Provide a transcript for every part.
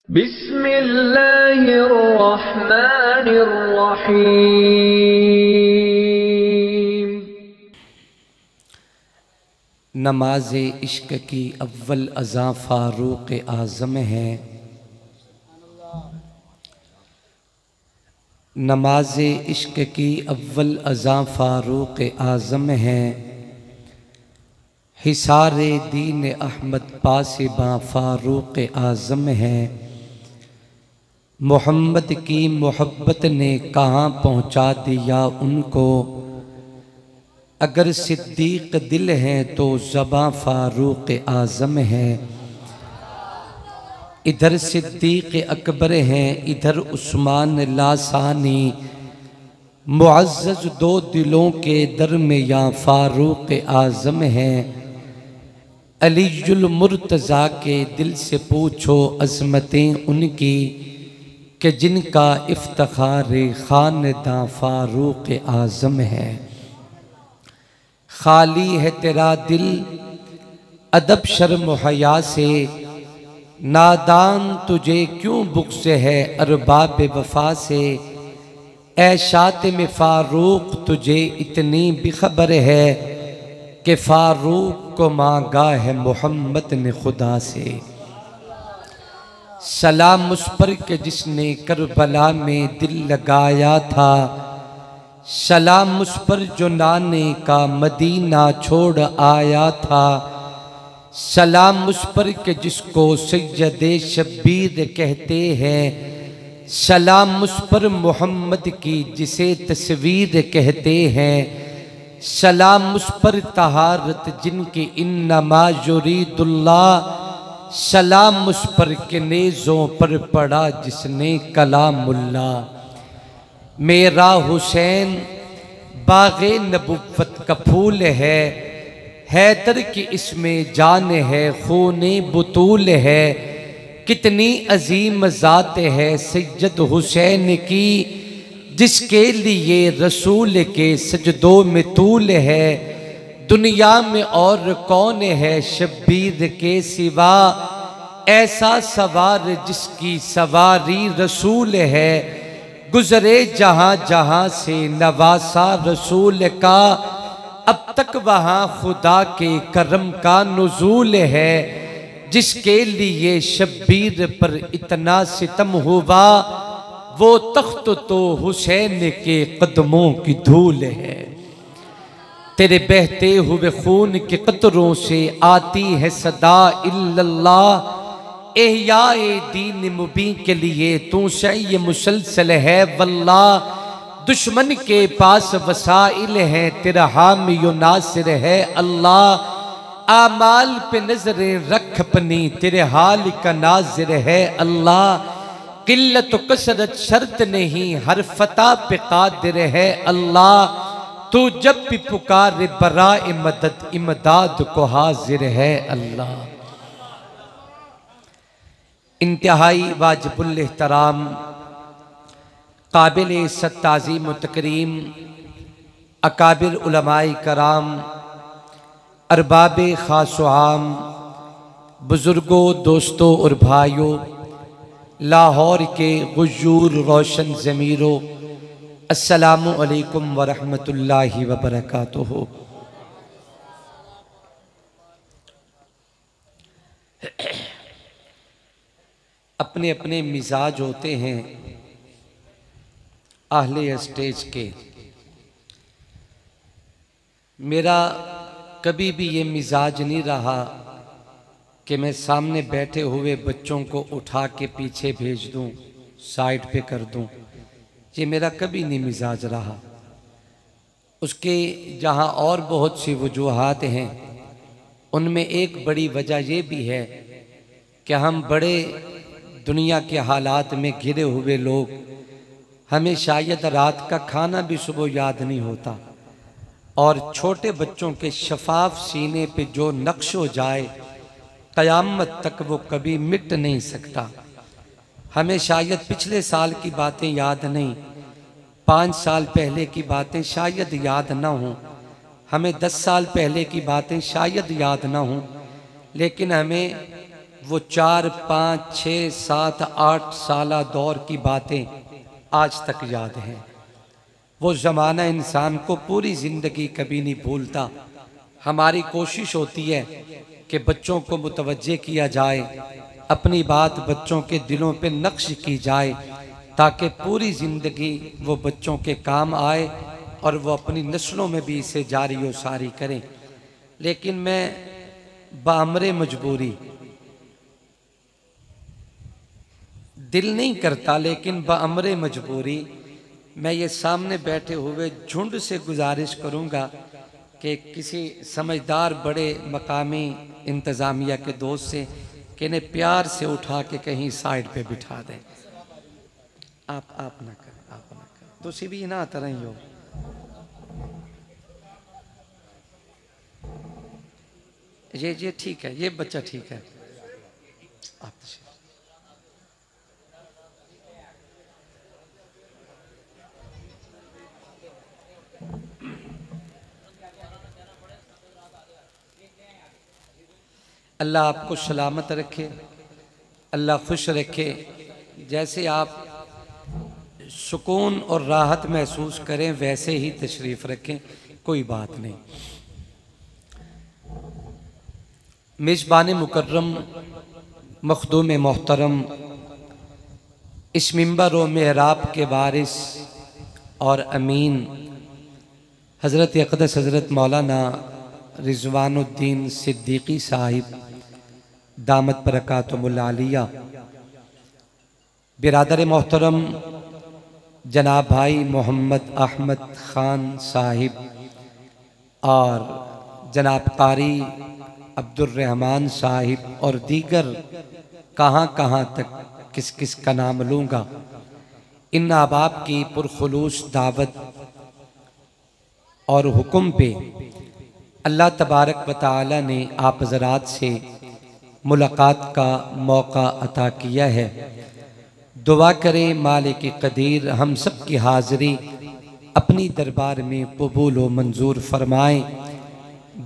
बिस्मिल्लाहिर्रहमानिर्रहीम। नमाज इश्क की अव्वल अज़ां फ़ारूक़ आज़म है। नमाज इश्क की अव्वल अज़ां फ़ारूक़ आज़म है। हिसारे दीन अहमद पासिबां फ़ारूक़ आज़म है। मोहम्मद की मोहब्बत ने कहाँ पहुँचा दिया उनको। अगर सिद्दीक़ दिल है तो ज़बां फ़ारूक़ आज़म है। इधर सिद्दीक़ अकबर हैं, इधर उस्मान लासानी। मुअज़्ज़ज़ दो दिलों के दरमियाँ फ़ारूक़ आज़म है। अलीयुल मुर्तज़ा के दिल से पूछो अज़मतें उनकी, कि जिनका इफ्तिखार ख़ानदां फ़ारूक़ आज़म है। खाली है तेरा दिल अदब शर्म हया से, नादान तुझे क्यों बुग़्ज़ है अरबाब वफ़ा से। ऐ शातिम फ़ारूक़ तुझे इतनी बेखबर है, कि फ़ारूक़ को मांगा है मोहम्मद ने खुदा से। सलाम उस पर के जिसने करबला में दिल लगाया था। सलाम उस पर जो नाने का मदीना छोड़ आया था। सलाम उस पर के जिसको सैयदे शब्बीर कहते हैं। सलाम उस पर मोहम्मद की जिसे तस्वीर कहते हैं। सलाम उस पर तहारत जिनकी इन्नमा युरीदुल्लाह। सलाम उस पर के नेज़ों पर पड़ा जिसने कलामुल्लाह। मेरा हुसैन बाग़े नबुव्वत का फूल है। हैदर की इसमें जान है, खूने बुतूल है। कितनी अजीम ज़ात है सैयद हुसैन की, जिसके लिए रसूल के सजदों में तूल है। दुनिया में और कौन है शब्बीर के सिवा, ऐसा सवार जिसकी सवारी रसूल है। गुजरे जहाँ जहाँ से नवासा रसूल का, अब तक वहाँ खुदा के करम का नुज़ूल है। जिसके लिए शब्बीर पर इतना सितम हुआ, वो तख्त तो हुसैन के कदमों की धूल है। तेरे बहते हुए खून के कतरों से आती है सदा इल्लल्लाह। एहयाए दीन मुबीन के लिए तू शय मुसलसल है वल्लाह। दुश्मन के पास वसाइल है, तेरा हामी यो नासिर है अल्लाह। आमाल पे नजरें रख अपनी, तेरे हाल का नाजिर है अल्लाह। किल्लत कसरत शर्त नहीं, हर फता पे कादिर है अल्लाह। तू जब भी पुकारे बराए मदद, इमदाद को हाजिर है अल्लाह। इंतहाई वाजिबुल एहतराम काबिल सत्ताज़ीम तकरीम अकाबिर उलमाए कराम, अरबाब ख़ास व आम, बुज़ुर्गों, दोस्तों और भाइयों, लाहौर के गुजूर रोशन ज़मीरों, अस्सलामु अलैकुम व रहमतुल्लाहि व बरकातुहू। अपने अपने मिजाज होते हैं अहले स्टेज के। मेरा कभी भी ये मिजाज नहीं रहा कि मैं सामने बैठे हुए बच्चों को उठा के पीछे भेज दूं, साइड पे कर दूं। ये मेरा कभी नहीं मिजाज रहा। उसके जहां और बहुत सी वजूहात हैं, उनमें एक बड़ी वजह ये भी है कि हम बड़े दुनिया के हालात में घिरे हुए लोग, हमें शायद रात का खाना भी सुबह याद नहीं होता। और छोटे बच्चों के शफाफ सीने पे जो नक्श हो जाए, क़यामत तक वो कभी मिट नहीं सकता। हमें शायद पिछले साल की बातें याद नहीं, 5 साल पहले की बातें शायद याद ना हों, हमें 10 साल पहले की बातें शायद याद ना हों, लेकिन हमें वो 4, 5, 6, 7, 8 साला दौर की बातें आज तक याद हैं। वो ज़माना इंसान को पूरी ज़िंदगी कभी नहीं भूलता। हमारी कोशिश होती है कि बच्चों को मुतवज्जे किया जाए, अपनी बात बच्चों के दिलों पे नक्श की जाए, ताकि पूरी ज़िंदगी वो बच्चों के काम आए और वो अपनी नस्लों में भी इसे जारी व सारी करें। लेकिन मैं बामरे मजबूरी, दिल नहीं करता, लेकिन बामरे मजबूरी मैं ये सामने बैठे हुए झुंड से गुजारिश करूँगा कि किसी समझदार बड़े मकामी इंतज़ामिया के दोस्त से कि इन्हें प्यार से उठा के कहीं साइड पे बिठा दें। आप ना कर तो सी भी ना आता रही हो। ये ठीक है, ये बच्चा ठीक है। आप अल्लाह आपको सलामत रखे, अल्लाह खुश रखे। जैसे आप सुकून और राहत महसूस करें वैसे ही तशरीफ़ रखें, कोई बात नहीं। मेज़बान मुकर्रम मखदूम मोहतरम, इस मिंबर व मेहराब के वारिस और अमीन हज़रत अक़दस हज़रत मौलाना रिज़वानुद्दीन सिद्दीकी साहिब दामत बरकातुहुल आलिया, बिरादर मोहतरम जनाब भाई मोहम्मद अहमद ख़ान साहिब और जनाब कारी अब्दुर्रहमान साहिब और दीगर कहाँ तक किस किस का नाम लूँगा। इन अहबाब की पुरखुलूस दावत और हुक्म पे अल्लाह तबारक व तआला ने आप हज़रात से मुलाकात का मौका अता किया है। दुआ करें मालिक क़दीर हम सब की हाज़िरी अपनी दरबार में कबूल व मंजूर फरमाएँ।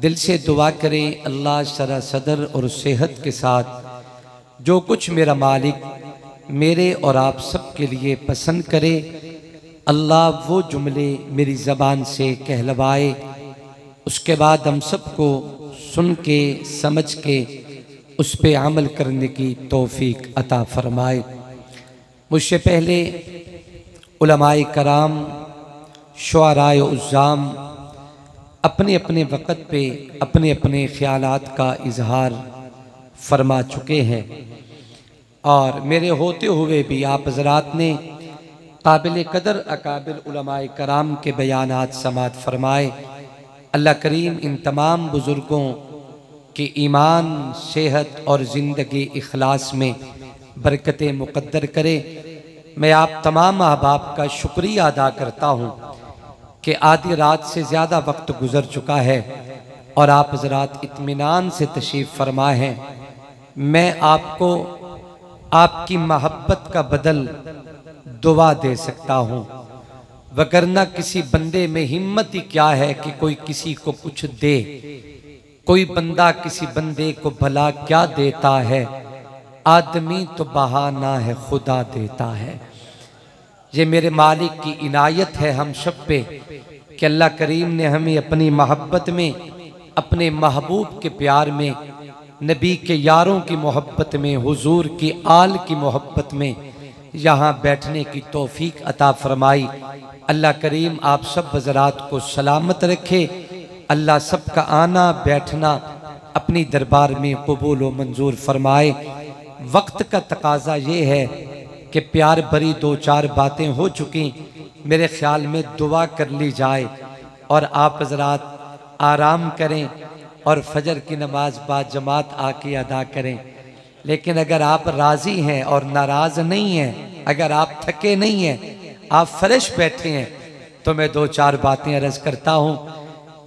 दिल से दुआ करें अल्लाह शरह सदर और सेहत के साथ जो कुछ मेरा मालिक मेरे और आप सब के लिए पसंद करे, अल्लाह वो जुमले मेरी ज़बान से कहलवाए, उसके बाद हम सबको सुन के समझ के उस पे अमल करने की तौफीक अता फरमाए। मुझसे पहले उलमाए कराम, शुअराए उज़्ज़ाम अपने अपने वक़्त पे अपने अपने ख़यालात का इजहार फरमा चुके हैं और मेरे होते हुए भी आप हज़रात ने काबिल कदर अकाबिल उलमाए कराम के बयानात समात फरमाए। अल्लाह करीम इन तमाम बुज़ुर्गों के ईमान, सेहत और ज़िंदगी इखलास में बरकतें मुक़द्दर करे। मैं आप तमाम अहबाब का शुक्रिया अदा करता हूँ कि आधी रात से ज़्यादा वक्त गुज़र चुका है और आप हज़रात इत्मीनान से तशरीफ़ फरमा हैं। मैं आपको आपकी मोहब्बत का बदल दुआ दे सकता हूँ, वगरना किसी बंदे में हिम्मत ही क्या है कि कोई किसी को कुछ दे। कोई बंदा किसी बंदे को भला क्या देता है, आदमी तो बहाना है खुदा देता है। ये मेरे मालिक की इनायत है हम सब पे कि अल्लाह करीम ने हमें अपनी मोहब्बत में, अपने महबूब के प्यार में, नबी के यारों की मोहब्बत में, हुजूर की आल की मोहब्बत में यहाँ बैठने की तौफीक अता फरमाई। अल्लाह करीम आप सब हज़रात को सलामत रखे। अल्लाह सब का आना बैठना अपनी दरबार में कबूल व मंजूर फरमाए। वक्त का तकाजा ये है कि प्यार भरी दो चार बातें हो चुकी, मेरे ख्याल में दुआ कर ली जाए और आप हज़रात आराम करें और फजर की नमाज बाद जमात आके अदा करें। लेकिन अगर आप राज़ी हैं और नाराज़ नहीं हैं, अगर आप थके नहीं हैं, आप फ्रेश बैठे हैं, तो मैं दो चार बातें अर्ज़ करता हूँ।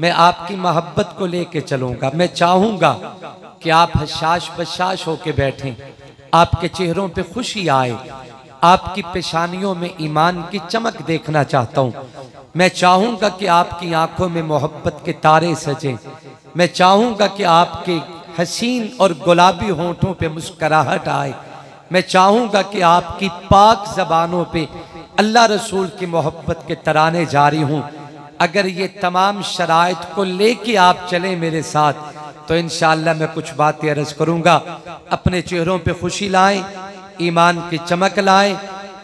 मैं आपकी मोहब्बत को लेके चलूँगा। मैं चाहूँगा कि आप हशाश बशाश होके बैठें, आपके चेहरों पे खुशी आए, आपकी पेशानियों में ईमान की चमक देखना चाहता हूँ। मैं चाहूँगा कि आपकी आंखों में मोहब्बत के तारे सजें। मैं चाहूँगा कि आपके हसीन और गुलाबी होंठों पे मुस्कराहट आए। मैं चाहूँगा कि आपकी पाक ज़बानों पे अल्लाह रसूल की मोहब्बत के तराने जारी हों। अगर ये तमाम शराइत को लेके आप चलें मेरे साथ तो इंशाअल्लाह मैं कुछ बातें अर्ज़ करूँगा। अपने चेहरों पे खुशी लाएं, ईमान की चमक लाएं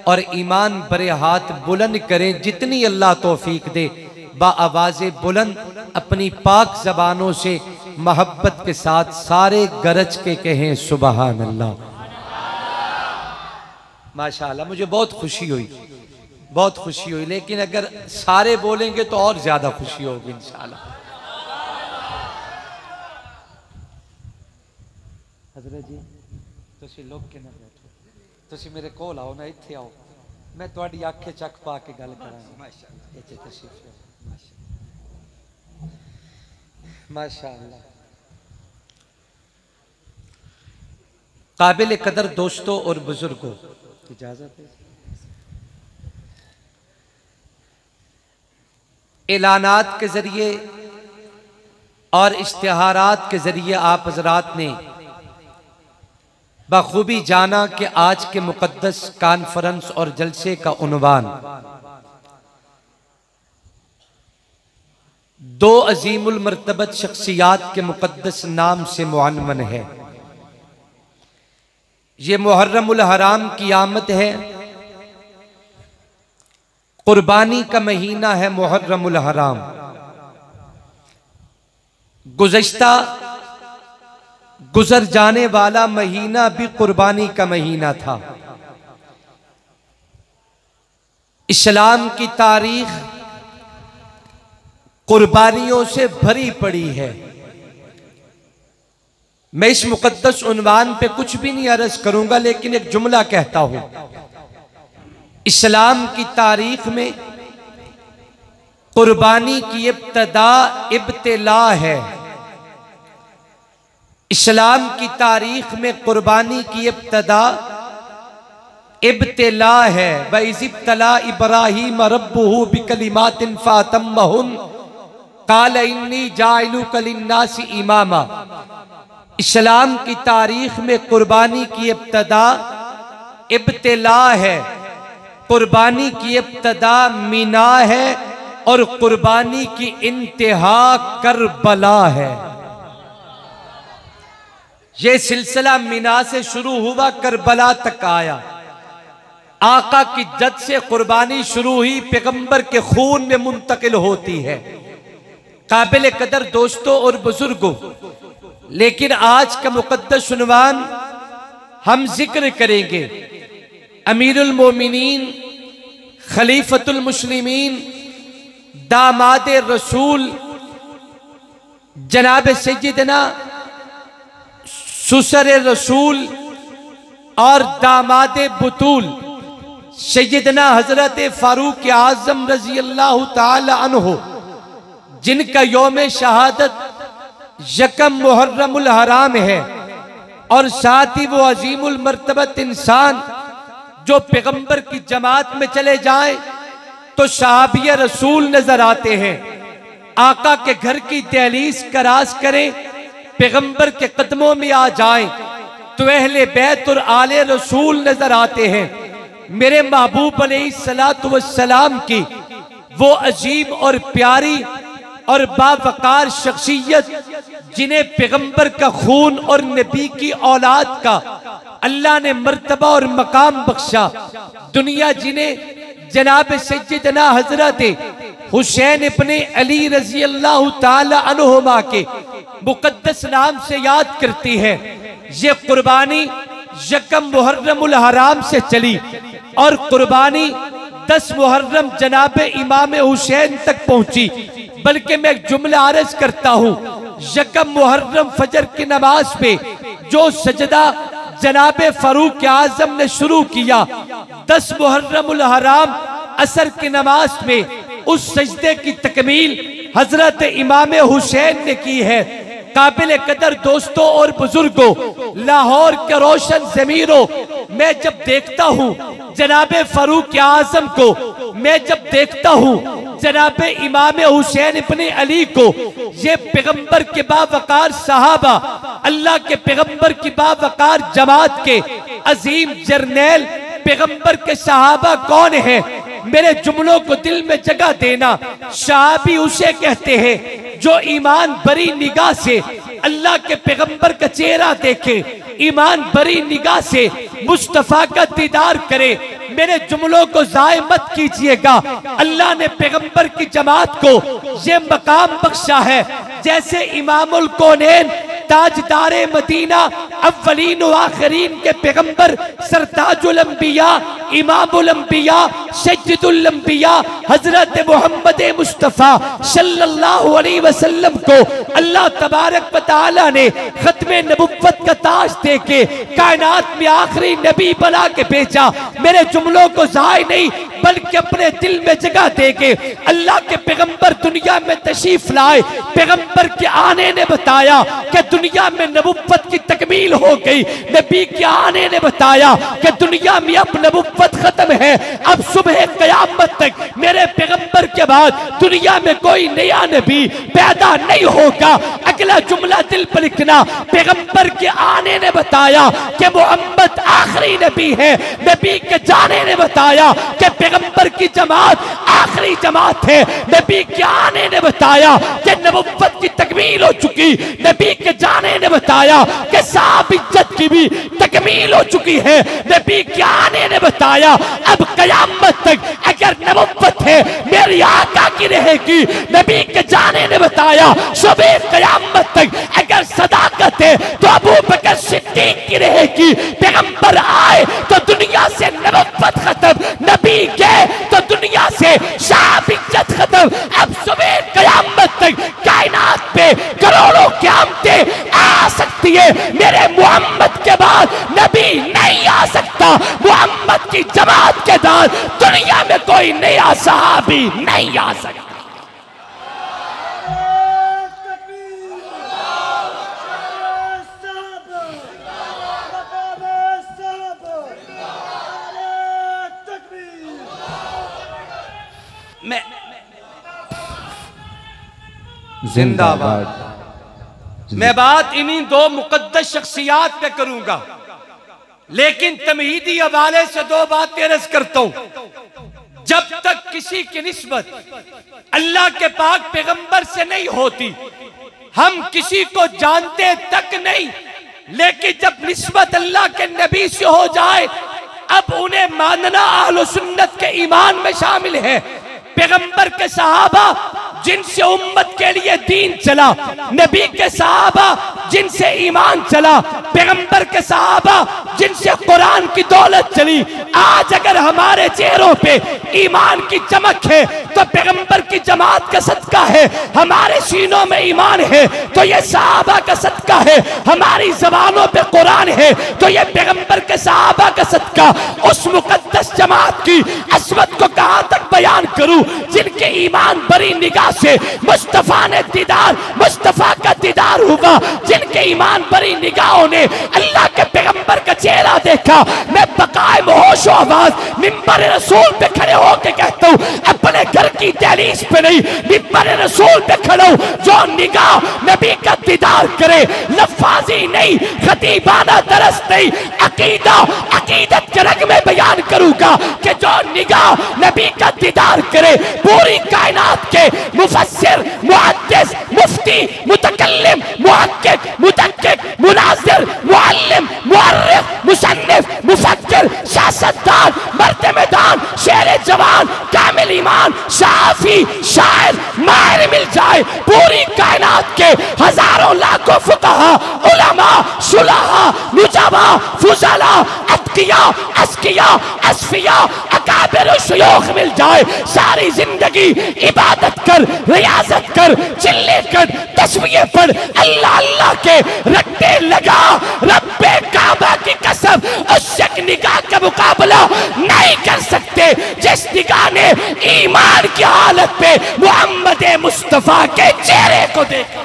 और ईमान बरे हाथ बुलंद करें जितनी अल्लाह तौफीक दे। बाआवाज़े बुलंद अपनी पाक ज़बानों से मोहब्बत के साथ सारे गरज के कहें सुबहान अल्लाह। माशाअल्लाह, मुझे बहुत खुशी हुई, बहुत खुशी हुई। लेकिन अगर सारे बोलेंगे तो और ज्यादा खुशी होगी इंशाअल्लाह। हजरत जी तुसी लोग के ना बैठो, तुसी मेरे कोल आओ ना, इत्थे आओ, मैं तुहाडी आंखें चक पा के गल करांगा। माशाअल्लाह। काबिल कदर दोस्तों और बुजुर्गों, इजाजत है। ऐलानात के जरिए और इश्तिहारात के जरिए आप हजरात ने बखूबी जाना कि आज के मुकद्दस कॉन्फ्रेंस और जलसे का उन्वान दो अजीमुल मर्तबत शख्सियात के मुकद्दस नाम से मुअन्वन है। ये मुहर्रमुल हराम की आमद है, कुर्बानी का महीना है मुहर्रमुल हराम। गुज़श्ता गुजर जाने वाला महीना भी कुर्बानी का महीना था। इस्लाम की तारीख कुर्बानियों से भरी पड़ी है। मैं इस मुकद्दस उन्वान पे कुछ भी नहीं अर्ज करूंगा, लेकिन एक जुमला कहता हूं। इस्लाम की तारीख में कुर्बानी की इब्तदा इब्तिला है। इस्लाम की तारीख में कुर्बानी की इब्तदा इब्तिला है। वइज़िब्तला इब्राहीम रब्बुहु बिकलिमातिन फ़अतम्महुन क़ाल इन्नी जाइलुका लिन्नासि इमामा। इस्लाम की तारीख में कुर्बानी की इब्तदा इब्तिला है। कुर्बानी की इब्तदा मीना है और कुर्बानी की इंतहा करबला है। यह सिलसिला मीना से शुरू हुआ, करबला तक आया। आका की जद से कुर्बानी शुरू हुई, पैगंबर के खून में मुंतकिल होती है। काबिल कदर दोस्तों और बुजुर्गों, लेकिन आज का मुकद्दस उन्वान हम जिक्र करेंगे अमीरुल मोमिनीन खलीफतुल मुस्लिमीन दामाद रसूल जनाब सैयदना सुसर रसूल और दामाद बुतूल सैयदना हजरत फारूक आजम रजी अल्लाह ताला अन्हु, जिनका यौम शहादत यकम मुहर्रमुल हराम है, और साथ ही वो अजीमुल मर्तबत इंसान जो पैगंबर की जमात में चले जाएं तो सहाबिया रसूल नजर आते हैं। आका के घर की दहलीज करास करें, पैगंबर के कदमों में आ जाएं तो अहले बैत और आले रसूल नजर आते हैं। मेरे महबूब अलैहिस्सलातु वस्सलाम की वो अजीम और प्यारी और बावकार शख्सियत, जिन्हें पैगंबर का खून और नबी की औलाद का अल्लाह ने मर्तबा और मकाम बख्शा। दुनिया जिन्हें जनाब सैयदना हजरत हुसैन इब्ने अली रजी अल्लाह ताला अन्हुमा के मुकद्दस नाम से याद करती है। ये कुर्बानी यकम मुहर्रमुल हराम से चली और कुर्बानी 10 मुहर्रम जनाब इमाम हुसैन तक पहुंची। बल्कि मैं एक जुमला अर्ज करता हूं, यकम मुहर्रम फजर की नमाज पे जो सजदा जनाब फारूक आजम ने शुरू किया, 10 मुहर्रमुल हराम असर की नमाज में उस सजदे की तकमील हजरत इमाम हुसैन ने की है। काबिल कदर दोस्तों और बुजुर्गों, लाहौर के रोशन जमीरों, मैं जब देखता हूँ जनाब फारूक आजम को, मैं जब देखता हूँ जनाब इमाम हुसैन इब्ने अली को, ये पैगंबर के बावकार सहाबा, अल्लाह के पैगंबर की बावकार जमात के अजीम जर्नैल पैगंबर के सहाबा कौन है? मेरे जुमलों को दिल में जगह देना। सहाबी उसे कहते हैं जो ईमान भरी निगाह से अल्लाह के पैगंबर का चेहरा देखे, ईमान भरी निगाह से मुस्तफा का दीदार करे। मेरे जुमलों को जाय मत कीजिएगा। अल्लाह ने पैगंबर की जमात को ये मकाम बख्शा है जैसे इमामुल कौनैन ताजदारे मदीना अव्वलीन व आखिरीन के पैगंबर सरताजुल अंबिया इमामुल अंबिया सय्यदुल अंबिया हजरत मोहम्मद मुस्तफ़ा सल्लल्लाहु अलैहि वसल्लम को अल्लाह तबारक व तआला ने खत्मे नबुव्वत का ताज देके कायनात में आखिरी नबी बना के भेजा। मेरे जुमलों को जाय नहीं बल्कि अपने दिल में जगह देके अल्लाह के पैगंबर दुनिया में तशरीफ लाए। पैगंबर के आने ने बताया कि दुनिया में नबुव्वत की तकमील हो गई। नबी के आने ने बताया कि दुनिया में अब नबुव्वत खत्म है, अब सुबह क़यामत तक मेरे पैगंबर के बाद दुनिया में कोई नया नबी पैदा नहीं होगा। अगला जुमला दिल पर लिखना, पैगंबर के आने ने बताया कि मोहम्मद आखिरी नबी है। नबी के जाने ने बताया कि पैगंबर की जमात आखिरी जमात है। नबी के आने ने बताया कि नबुव्वत की तकमील हो चुकी। नबी के जाने ने बताया कि साहब इज्जत की भी तकमील हो चुकी है। नबी के आने ने बताया अब क़यामत तक अगर नबुव्वत है मेरी आका की रहेगी। नबी के जाने ने बताया सुबह क़यामत तक अगर सदाकत है तो अबू बकर सिद्दीक की रहेगी। पैगंबर आए तो दुनिया से नबुव्वत खत्म, नबी गए तो दुनिया से साहब इज्जत खत्म। अब सुबह क़यामत तक कायनात पे करोड़ों क़यामतें आ सकती है, मेरे मोहम्मद के बाद नबी नहीं आ सकता। मोहम्मद की जमात के बाद दुनिया में कोई नया सहाबी नहीं आ सकता। मैं जिंदाबाद। मैं बात इन्हीं दो मुकद्दस शख्सियात पे करूंगा, लेकिन तमहीदी हवाले से दो बातें अर्ज करता हूं। जब तक किसी की निस्बत अल्लाह के पाक पैगंबर से नहीं होती, हम किसी को जानते तक नहीं, लेकिन जब निस्बत अल्लाह के नबी से हो जाए अब उन्हें मानना अहले सुन्नत के ईमान में शामिल है। पैगंबर के सहाबा जिनसे उम्मत के लिए दीन चला, नबी के सहाबा जिनसे ईमान चला, पैगंबर के सहाबा जिनसे कुरान की दौलत चली। आज अगर हमारे चेहरों पे ईमान की चमक है तो पैगंबर की जमात का सदका है। हमारे सीनों में ईमान है तो ये सहाबा का सदका है। हमारी जबानों पे कुरान है तो ये पैगंबर के सहाबा का सदका। उस मुकद्दस जमात की असमत को कहां तक बयान करूं जिनके ईमान भरी निगाह से मुस्तफा ने दीदार, मुस्तफा का दीदार हुआ, जिनके ईमान भरी निगाहों ने अल्लाह के पैगंबर का चेहरा देखा। मैं बकाए होशो आवाज मिंबर रसूल पे खड़े होकर कहता हूँ, अपने घर की दहलीज पे नहीं, मिंबर रसूल पे खड़ा हूँ। जो निगाह नबी का दीदार करे, लफ्ज़ी नहीं, खतीबाना दरस नहीं, अकीदा अकीदत के रंग में बयान करूंगा कि जो निगाह नबी का दीदार करे, पूरी कायनात के मुफस्सिर, मुहद्दिस, मुफ्ती, मुतकल्लिम, मुहक्किक, मुदक्किक, मुनाज़िर, मुअल्लिम, मुअर्रिख, मुसन्निफ, मुफक्किर, सियासतदान, मर्द मैदान, शेर जवान, कामिल ईमान, शाफी, शायर, माहिर मिल जाए। पूरी कायनात के हजारों लाखों फुक़हा, उलमा, सुलहा, नुजबा, फुज़ला, अत्किया, अस्किया, अस्फिया, अकाबिर शुयूख मिल जाए। सारी जिंदगी इबादत कर, रियाजत कर, चिल्ले कर, तस्बीह पढ़, अल्लाह अल्लाह के रट्टे लगा। रब्बे काबा की कसम, उस निगाह का मुकाबला नहीं कर सकते जिस निगाह ने ईमान की हालत पे मोहम्मद मुस्तफा के चेहरे को देखा।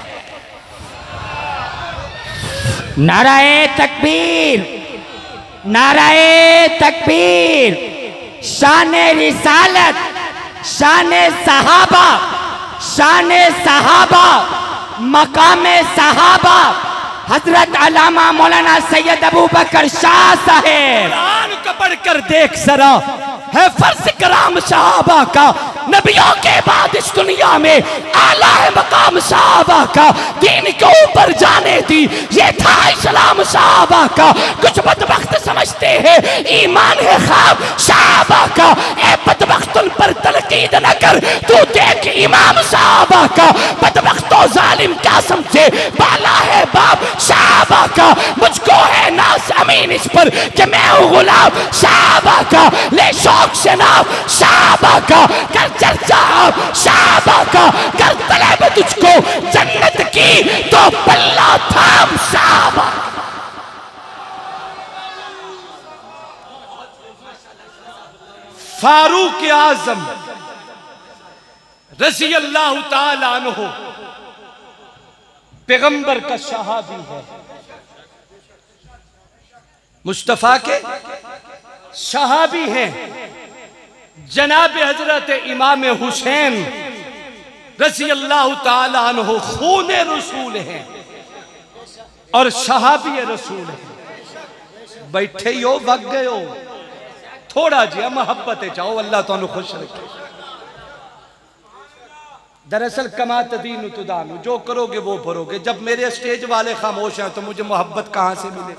नाराए तकबीर, नाराए तकबीर। शान रिसालत, शान सहाबा, शान सहाबा, मकाम सहाबा हजरत अल्लामा मौलाना सैयद अबू बकर शाह साहेब। कुरान को पढ़कर देख जरा, है फर्ज कराम सहाबा का, नबियों के बाद इस दुनिया में आला है मकाम सहाबा का। दीन के ऊपर जाने दी, ये था इस्लाम सहाबा का। कुछ बदबख्त समझते हैं ईमान है ख्वाब सहाबा का। ए बदबख्त उन पर तनकीद न कर, तू देख इमाम सहाबा का। बदबख्तो जालिम क्या समझे, बाला है बाप सहाबा का। मुझको है नास अमीन इस पर कि मैं हूँ गुलाम सहाबा का। ले शौक से नाम सहाबा का, कर चर्चा सहाबा का। कर तलब तुझको जन्नत की तो पल्ला थाम सहाबा। फारूक आजम रज़ी अल्लाह ताला अन्हु पैगंबर का सहाबी है, मुस्तफा के सहाबी हैं। जनाब हजरत इमाम हुसैन रज़ी अल्लाह ताला अन्हु खून रसूल हैं और सहाबी रसूल हैं। बैठे हो वग गए हो, थोड़ा जिया मोहब्बत चाहो, अल्लाह तुहानू खुश रखे। दरअसल कमा तदीन तुदानु, जो करोगे वो भरोगे। जब मेरे स्टेज वाले खामोश हैं तो मुझे मोहब्बत कहां से मिले।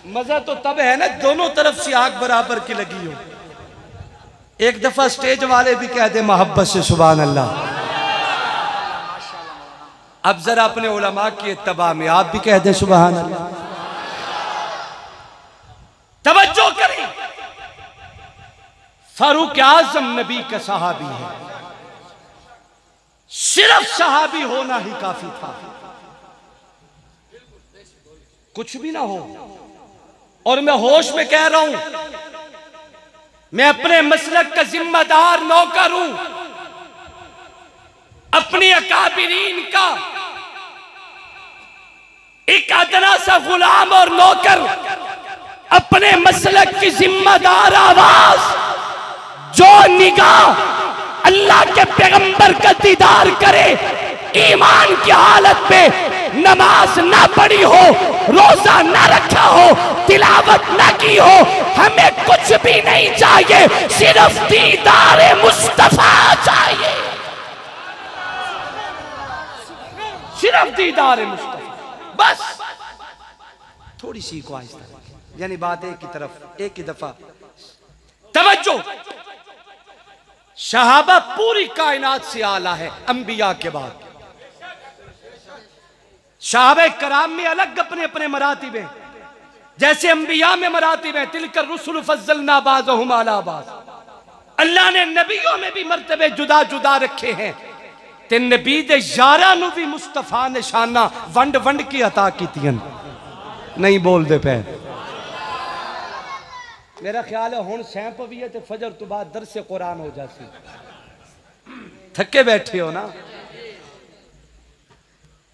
मजा तो तब है ना दोनों तरफ से आग बराबर की लगी हो। एक दफा स्टेज वाले भी कह दे मोहब्बत से सुभान अल्लाह। अब जरा अपने उलमा की इत्तबा में आप भी कह दे सुभान अल्लाह। तवज्जो करें, फारूक आजम नबी का सहाबी है। सिर्फ सहाबी होना ही काफी था, कुछ भी ना हो। और मैं होश में कह रहा हूं, मैं अपने मसलक का जिम्मेदार नौकर हूं। अपनी अकाबिरीन का एक अदना सा गुलाम और नौकर, अपने मसलक की जिम्मेदार आवाज, जो निगाह अल्लाह के पैगंबर का दीदार करे, ईमान की हालत में नमाज ना पढ़ी हो, रोजा ना रखा हो, तिलावत ना की हो, हमें कुछ भी नहीं चाहिए, सिर्फ दीदार मुस्तफा चाहिए। सिर्फ दीदार मुस्तफा बस। थोड़ी सी को आहिस्ता, यानी बात एक की तरफ, एक ही दफा तवज्जो। सहाबा पूरी कायनात से आला है अंबिया के बाद। सहाबा कराम में अलग अपने अपने मरातिब हैं, जैसे अंबिया में मरातिब हैं। तिलकर रुसुल फज़्ज़लना बाज़हुम अला बाज़। अल्लाह ने नबियों में भी मर्तबे जुदा जुदा रखे हैं। ते नबी दे यारां नूं भी मुस्तफा ने शाना वंड वंड की अता कीतियां। नहीं बोलते पे। मेरा ख्याल है हुण सैंप भी है तो फजर तो बाद दरसे कुरान हो जाती। थके बैठे हो ना।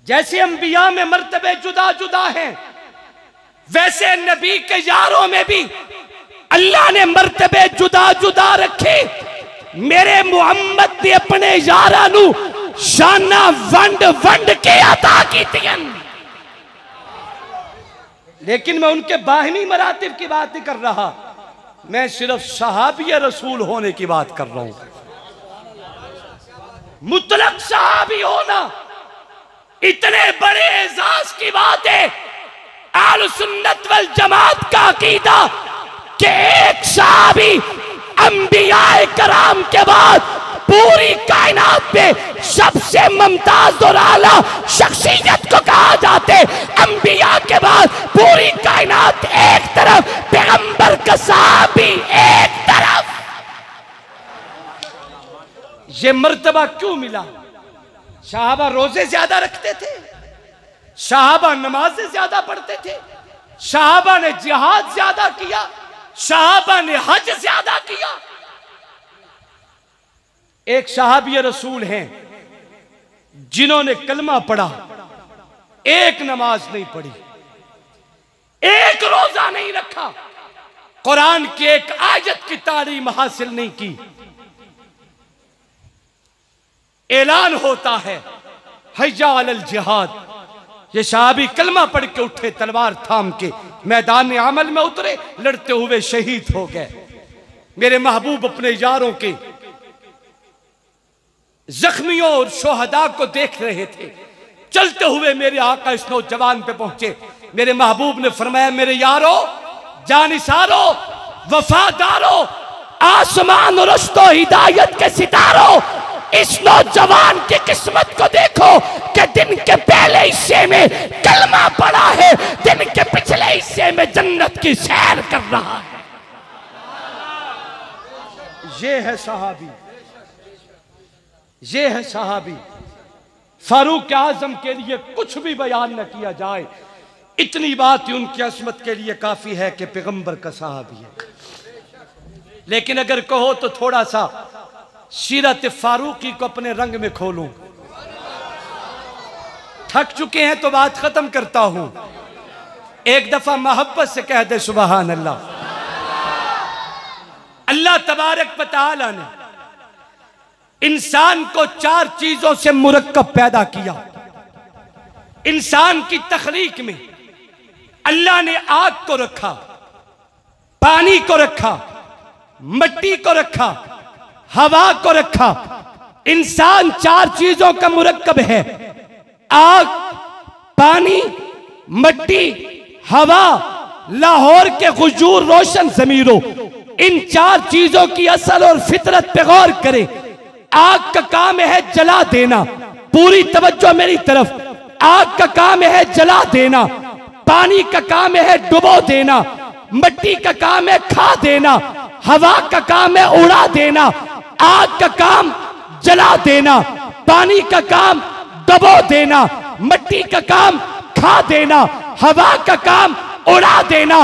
जैसे अंबिया में मर्तबे जुदा जुदा हैं, वैसे नबी के यारों में भी अल्लाह ने मर्तबे जुदा जुदा रखे। मेरे मुहम्मद ने अपने यारा नू शाना वंड वंड के अता कीतियां। लेकिन मैं उनके बाहिनी मरातिब की बात नहीं कर रहा, मैं सिर्फ सहाबी रसूल होने की बात कर रहा हूं। मुतलक सहाबी होना इतने बड़े एजाज की बात है। आल सुन्नत वल जमात का अकीदा कि एक सहाबी अंबियाए कराम के बाद पूरी कायनात में सबसे मुमताज और आला शख्सियत को कहा जाते। अंबिया के बाद पूरी कायनात एक तरफ, पैगंबर का सहाबी एक तरफ। ये मर्तबा क्यों मिला? सहाबा रोजे ज्यादा रखते थे, सहाबा नमाजें ज्यादा पढ़ते थे, सहाबा ने जिहाद ज्यादा किया, सहाबा ने हज ज्यादा किया। एक सहाबी रसूल हैं जिन्होंने कलमा पढ़ा, एक नमाज नहीं पढ़ी, एक रोजा नहीं रखा, कुरान की एक आयत की तालीम हासिल नहीं की। ऐलान होता है हय्या अलल जिहाद। ये सहाबी कलमा पढ़ के उठे, तलवार थाम के मैदान अमल में उतरे, लड़ते हुए शहीद हो गए। मेरे महबूब अपने यारों के जख्मियों और शोहदा को देख रहे थे। चलते हुए मेरे आका इस नौजवान पे पहुंचे। मेरे महबूब ने फरमाया, मेरे यारों, जानिसारों, वफादारों, आसमान और रुश्तो हिदायत के सितारों, इस नौजवान की किस्मत को देखो कि दिन के पहले हिस्से में कलमा पड़ा है, दिन के पिछले हिस्से में जन्नत की सैर कर रहा है। ये है सहाबी, ये है सहाबी। फारूक आजम के लिए कुछ भी बयान न किया जाए, इतनी बात ही उनकी अजमत के लिए काफी है कि पैगंबर का सहाबी है। लेकिन अगर कहो तो थोड़ा सा सीरत फारूकी को अपने रंग में खोलूं। थक चुके हैं तो बात खत्म करता हूं। एक दफा मोहब्बत से कह दे सुबहान अल्लाह। अल्लाह तबारक व तआला ने इंसान को 4 चीजों से मुरक्कब पैदा किया। इंसान की तखलीक में अल्लाह ने आग को रखा, पानी को रखा, मिट्टी को रखा, हवा को रखा। इंसान 4 चीजों का मुरक्कब है। आग, पानी, मिट्टी, हवा, लाहौर के गुजूर रोशन जमीरों, इन 4 चीजों की असल और फितरत पे गौर करें। आग का काम है जला देना, पूरी तवज्जो मेरी तरफ। आग का काम है जला देना, पानी का काम है डुबो देना, मिट्टी का काम है खा देना, हवा का काम है उड़ा देना। आग का काम जला देना, पानी का काम डुबो देना, मिट्टी का काम खा देना, हवा का काम उड़ा देना।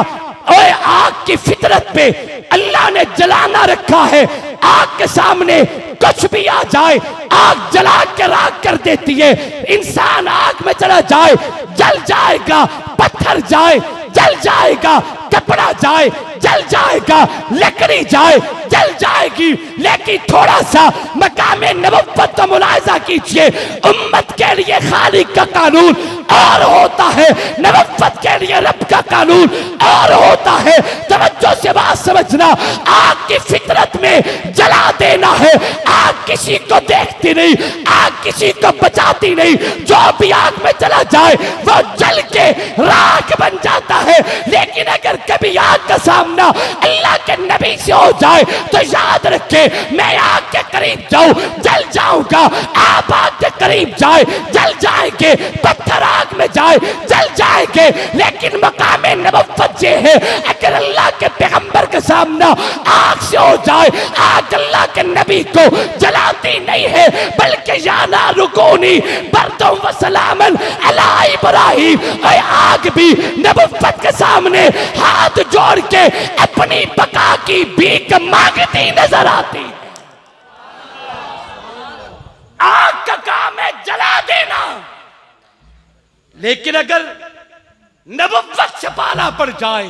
ओए आग की फितरत पे अल्लाह ने जलाना रखा है। आग के सामने कुछ भी आ जाए, आग जला के राख कर देती है। इंसान आग में चला जाए, जल जाएगा। पत्थर जाए, जल जाएगा। कपड़ा जाए, जल जाएगा। लकड़ी जाए, जल जाएगी। लेकिन थोड़ा सा मकाम नबुव्वत का मुलाहिजा कीजिए। उम्मत के लिए खालिक का कानून और होता है, नबुव्वत के लिए रब का कानून और होता है। तवज्जो से बात समझना। आग की फितरत में जला देना है। आग किसी को देखती नहीं, आग किसी को बचाती नहीं। जो भी आग में चला जाए वो जल के राख बन जाता है। लेकिन अगर कभी आग का सामना अल्लाह के नबी से हो जाए तो याद रखे, मैं आग के करीब जाऊं जल जाऊंगा। आप आग के करीब जाए, जल जाएंगे। पत्थर आग में जाए, जल जाएंगे। लेकिन मकाम नबुव्वत ये है, अगर अल्लाह के पैगंबर के सामना आग से हो जाए, आग अल्लाह के नबी को जलाती नहीं है, बल्कि याना रुकूनी बर्दों व सलामन अला इब्राहिम। आग भी नबुव्वत के सामने हाथ जोड़ के अपनी बका की भीख मांगती नजर आती। आग का काम है जला देना। लेकिन अगर नबुव्वत से पाला पड़ जाए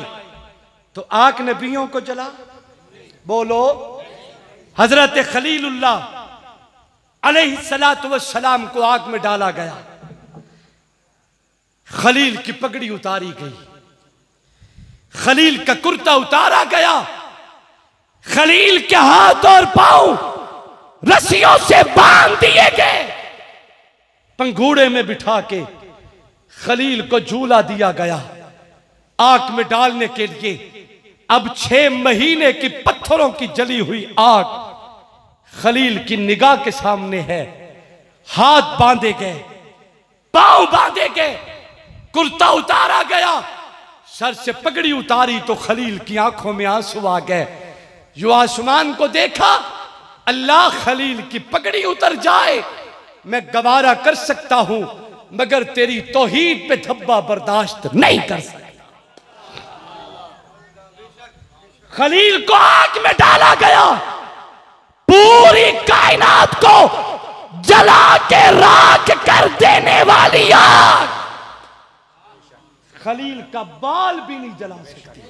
तो आग नबियों को जला। बोलो। हजरत खलीलुल्लाह अलैहिस्सलातु वस्सलाम को आग में डाला गया। खलील की पगड़ी उतारी गई, खलील का कुर्ता उतारा गया, खलील के हाथ और पांव रस्सियों से बांध दिए गए। पंघूड़े में बिठा के खलील को झूला दिया गया आग में डालने के लिए। अब 6 महीने की पत्थरों की जली हुई आग खलील की निगाह के सामने है। हाथ बांधे गए, पांव बांधे गए, कुर्ता उतारा गया, सर से पगड़ी उतारी तो खलील की आंखों में आंसू आ गए। जो आसमान को देखा, अल्लाह खलील की पगड़ी उतर जाए मैं गवारा कर सकता हूं, मगर तेरी तौहीद पे धब्बा बर्दाश्त नहीं कर सकता। खलील को आग में डाला गया। पूरी कायनात को जला के राख कर देने वाली आग खलील का बाल भी नहीं जला सकती।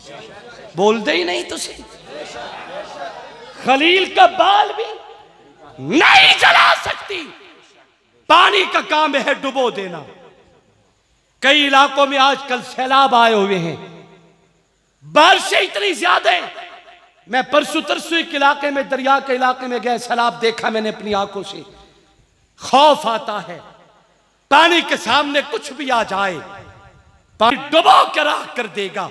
बोल दे ही नहीं तुझे। खलील का बाल भी नहीं जला सकती। पानी का काम है डुबो देना। कई इलाकों में आजकल सैलाब आए हुए हैं, बारिशें इतनी ज्यादा हैं। मैं परसों तरसों एक इलाके में, दरिया के इलाके में गया, सैलाब देखा मैंने अपनी आंखों से। खौफ आता है, पानी के सामने कुछ भी आ जाए, पानी डुबो के राख कर देगा,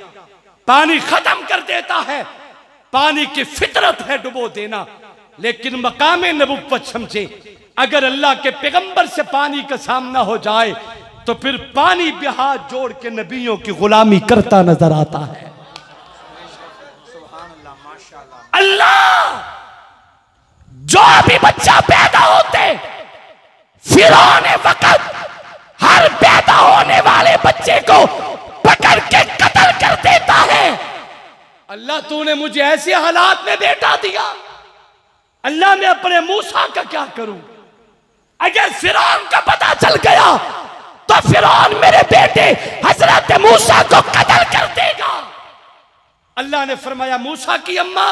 पानी खत्म कर देता है। पानी की फितरत है डुबो देना। लेकिन मकाम नबुव्वत समझे, अगर अल्लाह के पैगंबर से पानी का सामना हो जाए तो फिर पानी भी हाथ जोड़ के नबियों की गुलामी करता नजर आता है। अल्लाह जो भी बच्चा पैदा होते फिरौन वक्त हर पैदा होने वाले बच्चे को पकड़ के कत्ल कर देता है। अल्लाह तूने मुझे ऐसे हालात में बेटा दिया, अल्लाह मैं अपने मूसा का क्या करूं? अगर फिरौन का पता चल गया तो फिरौन मेरे बेटे हजरत मूसा को कत्ल कर देगा। अल्लाह ने फरमाया मूसा की अम्मा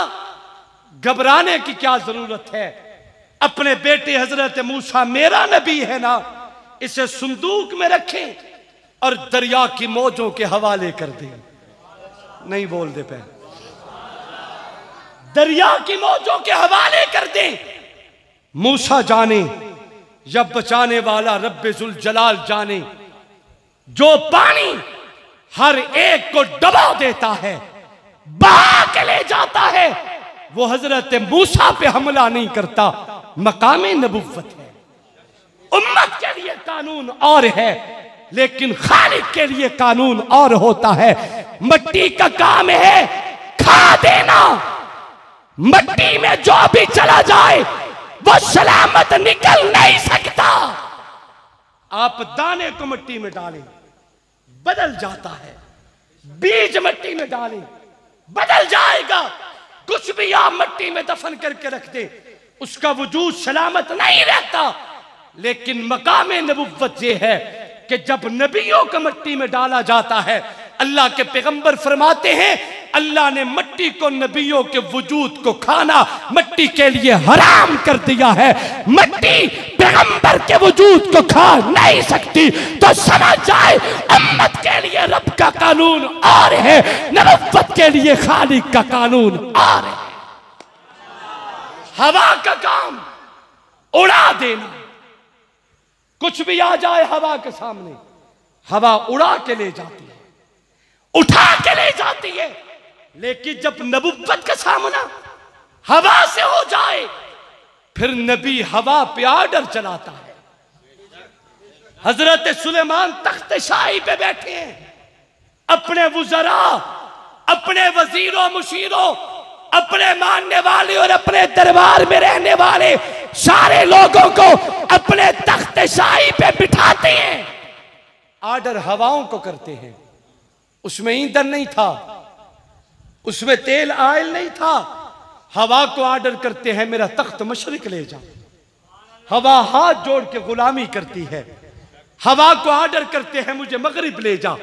घबराने की क्या जरूरत है, अपने बेटे हजरत मूसा मेरा नबी है ना, इसे संदूक में रखें और दरिया की मौजों के हवाले कर दें। नहीं बोल दे पे, दरिया की मौजों के हवाले कर दें। मूसा जाने या बचाने वाला रब्बे जुल जलाल जाने, जो पानी हर एक को डुबो देता है, बहा के ले जाता है, वो हजरत मूसा पे हमला नहीं करता। मकामे नबुव्वत है। उम्मत के लिए कानून और है, लेकिन खालिक के लिए कानून और होता है। मिट्टी का काम है खा देना। मिट्टी में जो भी चला जाए वो सलामत निकल नहीं सकता। आप दाने को मिट्टी में डालें, बदल जाता है। बीज मिट्टी में डालें, बदल जाएगा। कुछ भी आप मिट्टी में दफन करके रख दे, उसका वजूद सलामत नहीं रहता। लेकिन मकाम नबुव्वत ये है कि जब नबियों को मिट्टी में डाला जाता है, अल्लाह के पैगंबर फरमाते हैं अल्लाह ने मिट्टी को, नबियों के वजूद को खाना मिट्टी के लिए हराम कर दिया है। मिट्टी पैगंबर के वजूद को खा नहीं सकती। तो समझ जाए उम्मत के लिए रब का कानून और है, नबुव्वत के लिए खालिक का कानून और है। हवा का काम उड़ा देना। कुछ भी आ जाए हवा के सामने, हवा उड़ा के ले जाती है, उठा के ले जाती है। लेकिन जब नबुव्वत का सामना हवा से हो जाए, फिर नबी हवा पे आर्डर चलाता है। हजरत सुलेमान तख्त शाही पे बैठे हैं, अपने वुज़रा, अपने वजीरों, मुशीरों, अपने मानने वाले और अपने दरबार में रहने वाले सारे लोगों को अपने तख्त शाही पे बिठाते हैं। आर्डर हवाओं को करते हैं। उसमें ईंधन नहीं था, उसमें तेल आयल नहीं था। हवा को आर्डर करते हैं मेरा तख्त मशरिक ले जा। हवा हाथ जोड़ के गुलामी करती है। हवा को आर्डर करते हैं मुझे मगरिब ले जा,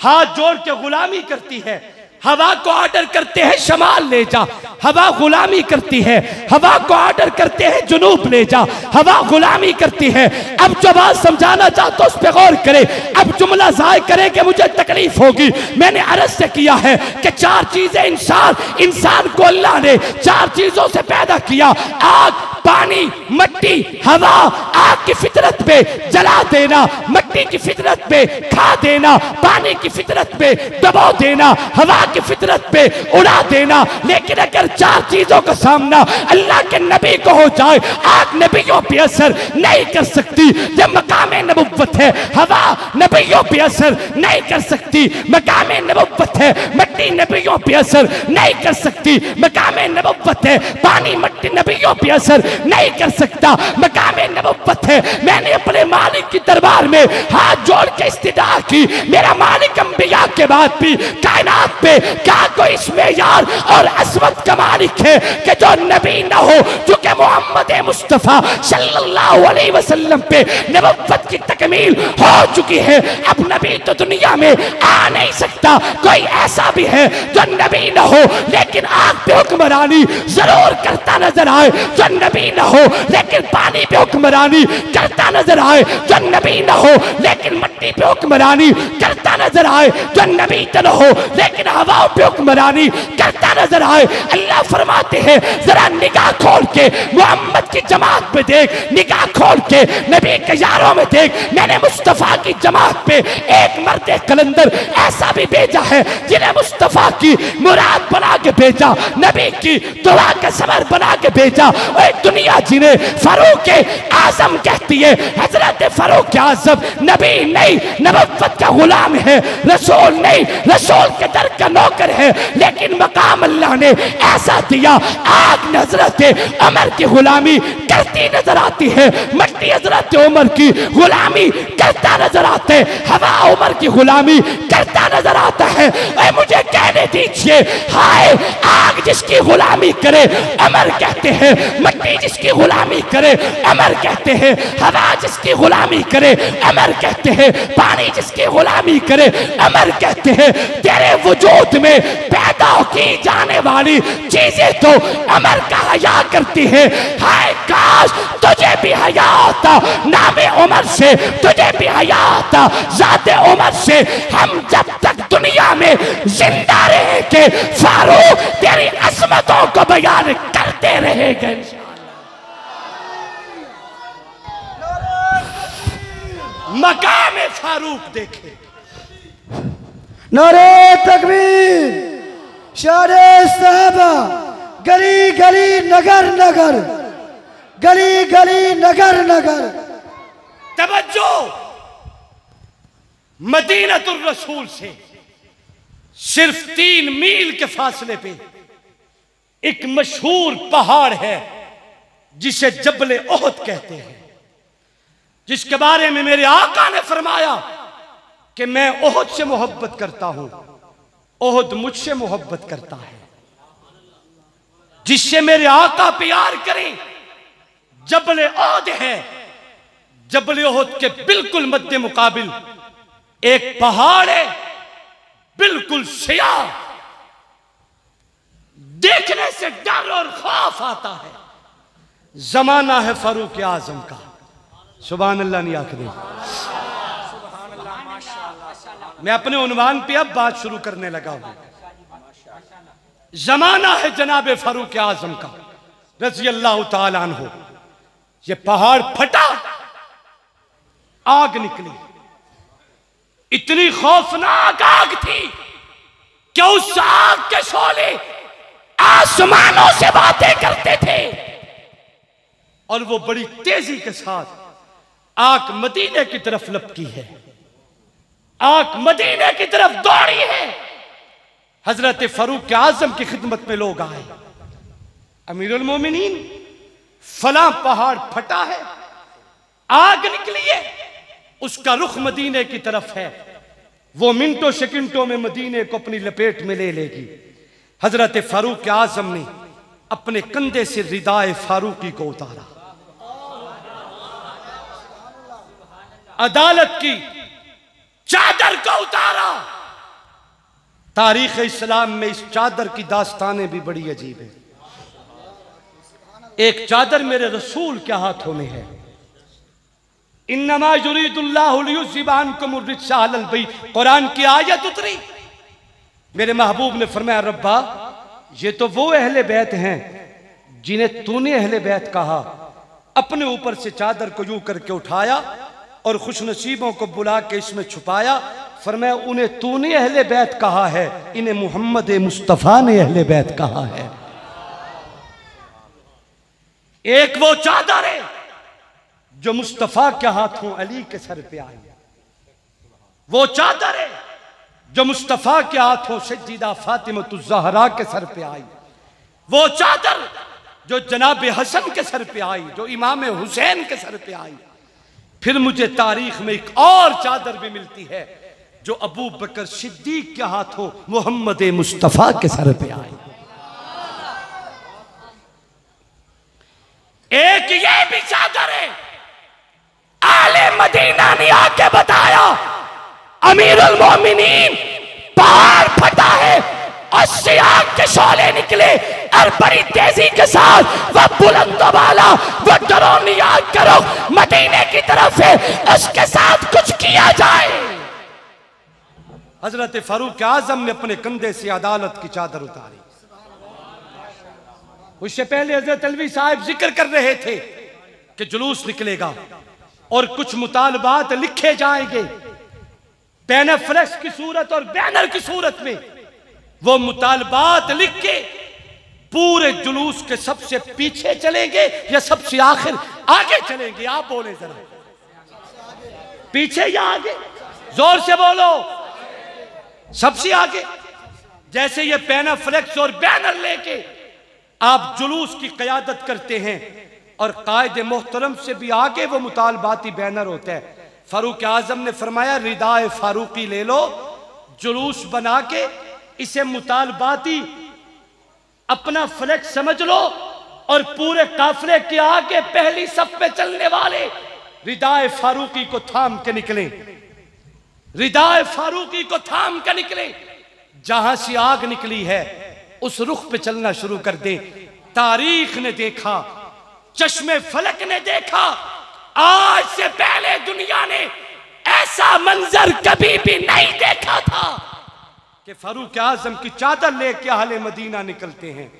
हाथ जोड़ के गुलामी करती है। हवा को आर्डर करते हैं शमाल ले जा, हवा गुलामी करती है। हवा को आर्डर करते हैं जुनूब ले जा, हवा गुलामी करती है। अब जो बात समझाना चाहता उस पर गौर करे। अब जुमला जाय करे कि मुझे तकलीफ होगी। मैंने अर्ज से किया है कि चार चीजें इंसान को अल्लाह ने चार चीजों से पैदा किया। आग, पानी, मिट्टी, हवा। आग की फितरत पे जला देना, मिट्टी की फितरत पे खा देना, पानी की फितरत पे दबा देना, हवा की फितरत पे उड़ा देना। लेकिन अगर चार चीजों का सामना अल्लाह के नबी को हो जाए, आग नबियों पे असर नहीं कर सकती। जब मकाम नबुव्वत है, हवा नबियों पे असर नहीं कर सकती। मकाम नबुव्वत है, मिट्टी नबियों पे असर नहीं कर सकती। मकाम नबुव्वत है, पानी मिट्टी नबियों पे असर नहीं कर सकता। मकाम नबुव्वत है। मैंने अपने मालिक की दरबार में हाथ जोड़ के इस्तिदा की, मेरा मालिक अंबिया के बाद भी कायनात पे क्या कोई इसमें यार और असमत का मालिक है कि जो नबी ना हो, चूंकि मोहम्मद मुस्तफा सल्लल्लाहु अलैहि वसल्लम पे नबुव्वत की तकमील हो चुकी है। अब नबी तो दुनिया में आ नहीं सकता। कोई ऐसा भी है जो नबी ना हो लेकिन आग पे हुक्मरानी जरूर करता नजर आए, जो नबी ना हो लेकिन पानी पे हुक्म हुक्मरानी करता नजर आए जो नबी न हो लेकिन मट्टी पे हुक्मरानी करता नजर आए जो नबी तो न हो लेकिन हवाओं पे हुक्मरानी करता नजर आए। अल्लाह फरमाते हैं जरा निगाह खोल के मोहम्मद की जमात पे देख, निगाह खोल के नबी के यारों में देख, मैंने मुस्तफा की जमात पे एक मर्द कलंदर ऐसा भी भेजा है जिन्हें मुस्तफा की मुराद बना के भेजा, नबी की दुआ के सबर बना के भेजा। और दुनिया जिन्हें फारूक आजम कहती है, हजरत फारूक आजम नबी नहीं नबुव्वत का गुलाम है, रसूल नहीं रसूल के दर का नौकर है, लेकिन मकाम अल्लाह ने ऐसा दिया आग हजरत उमर की गुलामी करती नजर आती है, मट्टी हजरत उमर की गुलामी करता नजर आते, हवा उमर की गुलामी करता नजर आता है। मुझे कहने दीजिए, हाय आग जिसकी गुलामी करे अमर कहते हैं, मट्टी जिसकी गुलामी करे अमर कहते हैं, हवा जिसकी गुलामी करे अमर कहते हैं, पानी जिसकी गुलामी करे अमर कहते हैं। तेरे वजूद में पैदा की जाने वाली चीजें तो अमर का हया करती है। हाय काश तुझे भी हया आता नामे उमर से, तुझे भी हया आता जाते उमर से। हम जब तक दुनिया में जिंदा रहेंगे फारूक तेरी अजमतों को बयान करते रहेंगे। मकाम फारूक देखे, नारे तकबीर, शारे साहबा, गली गली नगर नगर, गली गली नगर नगर। तवज्जो, मदीनतुर रसूल से सिर्फ 3 मील के फासले पे एक मशहूर पहाड़ है जिसे जबले ओहद कहते हैं, जिसके बारे में मेरे आका ने फरमाया कि मैं ओहद से मोहब्बत करता हूं, ओहद मुझसे मोहब्बत करता है। जिससे मेरे आका प्यार करें जबले ओहद है। जबले ओहद के बिल्कुल मध्य मुकाबिल एक पहाड़ है, बिल्कुल सियाह, देखने से डर और खौफ आता है। जमाना है फारूक आजम का। सुभान अल्लाह नहीं आखिर। मैं अपने उन्वान पे अब बात शुरू करने लगा हूं। जमाना है जनाबे फारूक आजम का रज़ी अल्लाह तआला अन्हु। ये पहाड़ फटा, आग निकली, इतनी खौफनाक आग थी कि उस आग के शोले आसमानों से बातें करते थे और वो बड़ी तेजी के साथ आग मदीने की तरफ लपकी है, आग मदीने की तरफ दौड़ी है। हजरत फारूक आजम की खिदमत में लोग आए, अमीरुल मोमिनीन फला पहाड़ फटा है, आग निकली है, उसका रुख मदीने की तरफ है, वो मिनटों सेकंडों में मदीने को अपनी लपेट में ले लेगी। हजरत फारूक आजम ने अपने कंधे से रिदाए फारूकी को उतारा, अदालत की चादर को उतारा। तारीख इस्लाम में इस चादर की दास्तानें भी बड़ी अजीब है। एक चादर मेरे रसूल के हाथों में है। इन्नमा युरीदुल्लाहु लियुज़हिबा अन्कुमुर रिज्सा अहलल बैत, कुरान की आयत उतरी। मेरे महबूब ने फरमाया, रब्बा ये तो वो अहले बैत हैं जिन्हें तूने अहले बैत कहा। अपने ऊपर से चादर को यूं करके उठाया और खुशनसीबों को बुला के इसमें छुपाया। फरमाया, उन्हें तूने अहले बैत कहा है, इन्हें मोहम्मद मुस्तफा ने अहले बैत कहा है। एक वो चादर है जो मुस्तफा के हाथों अली के सर पे आई, वो चादर है जो मुस्तफा के हाथों सज्जिदा फातिमतुज़ ज़हरा के सर पे आई, वो चादर जो जनाब हसन के सर पे आई, जो इमाम हुसैन के सर पे आई। फिर मुझे तारीख में एक और चादर भी मिलती है जो अबू बकर सिद्दीक के हाथों मोहम्मद मुस्तफा के सर पे आई। एक ये भी चादर है, आले मदीना ने आके बताया, अमीरुल मोमिनीन पहाड़ फटा है, और सियाह के शोले निकले और बड़ी तेजी के साथ वह बुलंद वाला वह डरोनी आग करो मदीने की तरफ है, उसके साथ कुछ किया जाए। हजरत फारूक आजम ने अपने कंधे से अदालत की चादर उतारी। उससे पहले हजरत अलवी साहब जिक्र कर रहे थे कि जुलूस निकलेगा और कुछ मुतालबात लिखे जाएंगे बैनर फ्लेक्स की सूरत और बैनर की सूरत में। वो मुतालबात लिख के पूरे जुलूस के सबसे पीछे चलेंगे या सबसे आखिर आगे चलेंगे? आप बोले जरा, पीछे या आगे? जोर से बोलो। सबसे आगे। जैसे ये बैनर फ्लेक्स और बैनर लेके आप जुलूस की क़यादत करते हैं और कायदे मोहतरम से भी आगे वो मुतालबाती बैनर होता है। फारूक आजम ने फरमाया रिदाए फारूकी ले लो, जुलूस बना के इसे मुतालबाती अपना फ्लेक्स समझ लो और पूरे काफले के आगे पहली सफ पे चलने वाले रिदाए फारूकी को थाम के निकले, रिदाए फारूकी को थाम के निकले। जहां से आग निकली है उस रुख पे चलना शुरू कर दे। तारीख ने देखा, चश्मे फलक ने देखा, आज से पहले दुनिया ने ऐसा मंजर कभी भी नहीं देखा था कि फारूक आजम की चादर लेके अहले मदीना निकलते हैं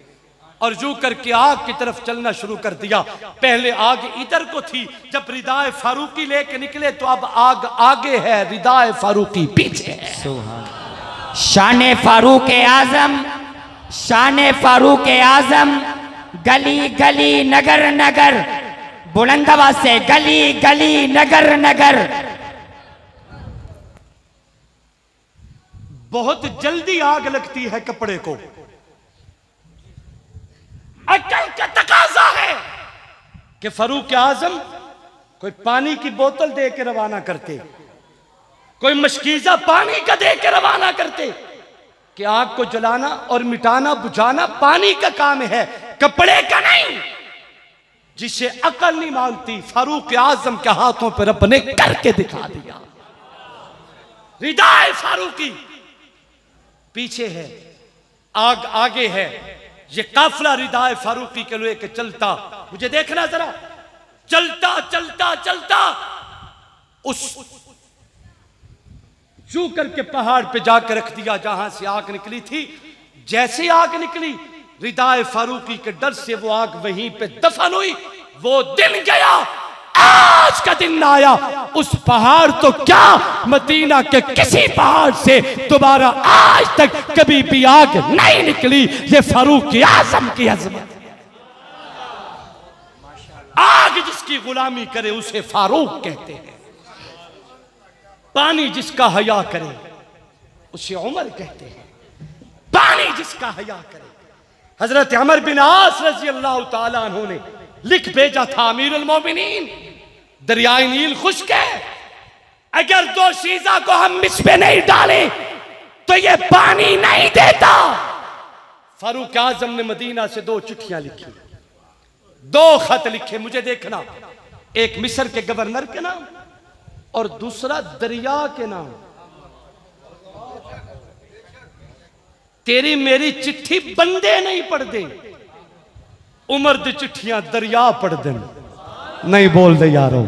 और जू करके आग की तरफ चलना शुरू कर दिया। पहले आग इधर को थी, जब रिदाए फारूकी लेके निकले तो अब आग आगे है, रिदाए फारूकी पीछे है। शान फारूक आजम, शान फारूक आजम, गली गली नगर नगर, बुलंद आवाज से गली गली नगर नगर। बहुत जल्दी आग लगती है कपड़े को। अकल का तकाजा है कि फारूक आजम कोई पानी की बोतल दे के रवाना करते, कोई मशकीजा पानी का दे के रवाना करते कि आग को जलाना और मिटाना बुझाना पानी का काम है, कपड़े का नहीं। जिसे अकल नहीं मानती फारूक आजम के हाथों पर रब ने करके दिखा दिया। रिदाए फारूकी पीछे है, आग आगे है। ये काफिला रिदाए फारूकी के लिए चलता, मुझे देखना जरा, चलता चलता चलता उस जू करके पहाड़ पे जाकर रख दिया जहां से आग निकली थी। जैसे आग निकली रिदाए फारूकी के डर से वो आग वहीं पे दफन हुई। वो दिन गया, आज का दिन आया। उस पहाड़ तो क्या, मदीना के किसी पहाड़ से दोबारा आज तक कभी भी आग नहीं निकली। ये फारूक आजम की अजमत। आग जिसकी गुलामी करे उसे फारूक कहते हैं। पानी जिसका हया करे उसे उमर कहते हैं। पानी जिसका हया करे। हजरत अमर बिन आस रजी अल्लाह ताला अन्हु ने लिख भेजा था, अमीरुल मोमिनीन दरियाए नील खुश्क है, अगर दो शीजा को हम इसमें नहीं डालें तो ये पानी नहीं देता। फारूक आजम ने मदीना से 2 चिट्ठियां लिखी, 2 खत लिखे। मुझे देखना, एक मिस्र के गवर्नर के नाम और दूसरा दरिया के नाम। तेरी मेरी चिट्ठी बंदे नहीं पढ़ दे, उमर दी चिट्ठियां दरिया पढ़ दे। नहीं बोल दे यारो,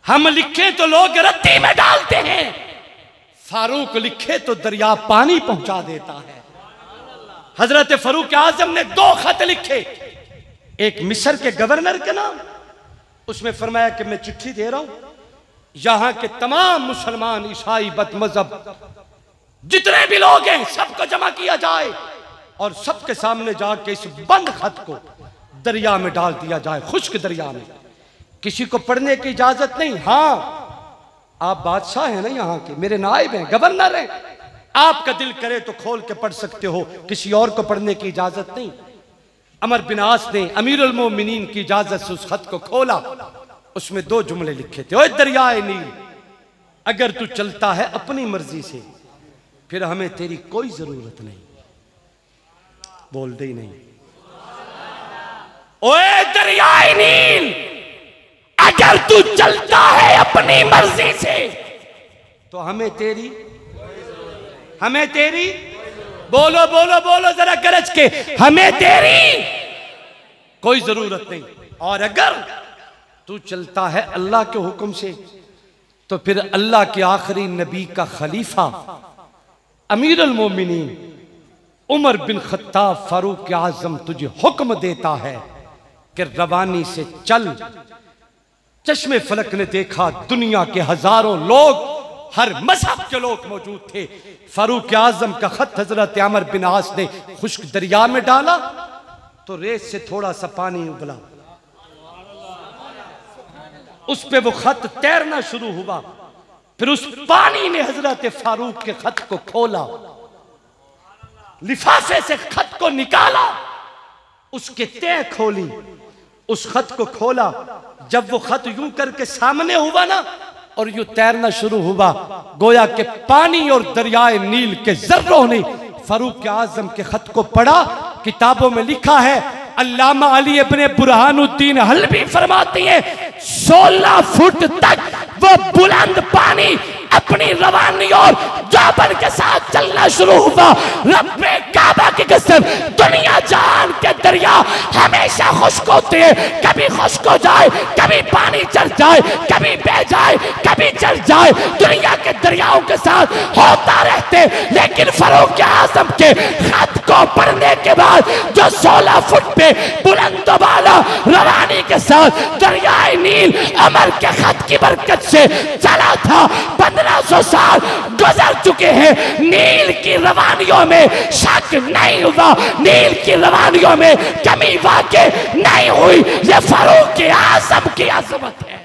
हम लिखे तो लोग रत्ती में डालते हैं, फारूक लिखे तो दरिया पानी पहुंचा देता है। हजरत फारूक आजम ने 2 खत लिखे, एक मिस्र के गवर्नर के नाम, उसमें फरमाया कि मैं चिट्ठी दे रहा हूं, यहां के तमाम मुसलमान ईसाई बदमजहब जितने भी लोग हैं सबको जमा किया जाए और सबके सामने जाके इस बंद खत को दरिया में डाल दिया जाए, खुश्क दरिया में। किसी को पढ़ने की इजाजत नहीं। हां, आप बादशाह हैं ना यहाँ के, मेरे नायब हैं, गवर्नर हैं, आपका दिल करे तो खोल के पढ़ सकते हो, किसी और को पढ़ने की इजाजत नहीं। अमर बिन आस ने अमीरुल मोमिनीन की इजाजत से उस खत को खोला, उसमें 2 जुमले लिखे थे। ओए दरियाए नील, अगर तू चलता है अपनी मर्जी से फिर हमें तेरी कोई जरूरत नहीं। बोल दे ही नहीं। ओए दरियाए नील, अगर तू चलता है अपनी मर्जी से तो हमें तेरी। हमें तेरी, बोलो बोलो बोलो जरा गरज के, हमें तेरी कोई जरूरत नहीं। और अगर तू चलता है अल्लाह के हुक्म से तो फिर अल्लाह के आखिरी नबी का खलीफा अमीर अल मोमिनीन उमर बिन खत्ताब फारूक आजम तुझे हुक्म देता है कि रवानी से चल। चश्मे फलक ने देखा दुनिया के हजारों लोग, हर मजहब के लोग मौजूद थे। फारूक आजम का खत हजरत अमर बिन आस ने खुश्क दरिया में डाला तो रेत से थोड़ा सा पानी उबला, उस पे वो खत तैरना शुरू हुआ। फिर उस पानी ने हजरत फारूक के खत को खोला, लिफाफे से खत को निकाला, उसके तह खोली, उस खत को खोला। जब वो खत यूं करके सामने हुआ ना और यूं तैरना शुरू हुआ, गोया के पानी और दरियाए नील के जर्रों ने फारूक आजम के खत को पढ़ा। किताबों में लिखा है, अल्लामा अली इब्ने बुरहानुद्दीन हलवी फरमाती है 16 फुट तक वो बुलंद पानी अपनी रवानी और जाबन के साथ चलना शुरू हुआ। रब्बे काबा की कसम, दुनिया जान के दरिया हमेशा खुश्क होते हैं, कभी खुश्क हो जाए, कभी पानी चढ़ जाए, कभी बह जाए, कभी चढ़ जाए, दुनिया के दरियाओं के साथ होता रहते। लेकिन फारूक आजम के खत को पढ़ने के बाद जो 16 फुट पे बुलंद वाला रवानी के साथ दरियाए नील अमर के खत की बरकत से चला था, 1500 साल गुजर चुके हैं, नील की रवानियों में शक नहीं हुआ, नील की रवानियों में कमी वाक़ई नहीं हुई। ये फारूक आजम की अज़मत है।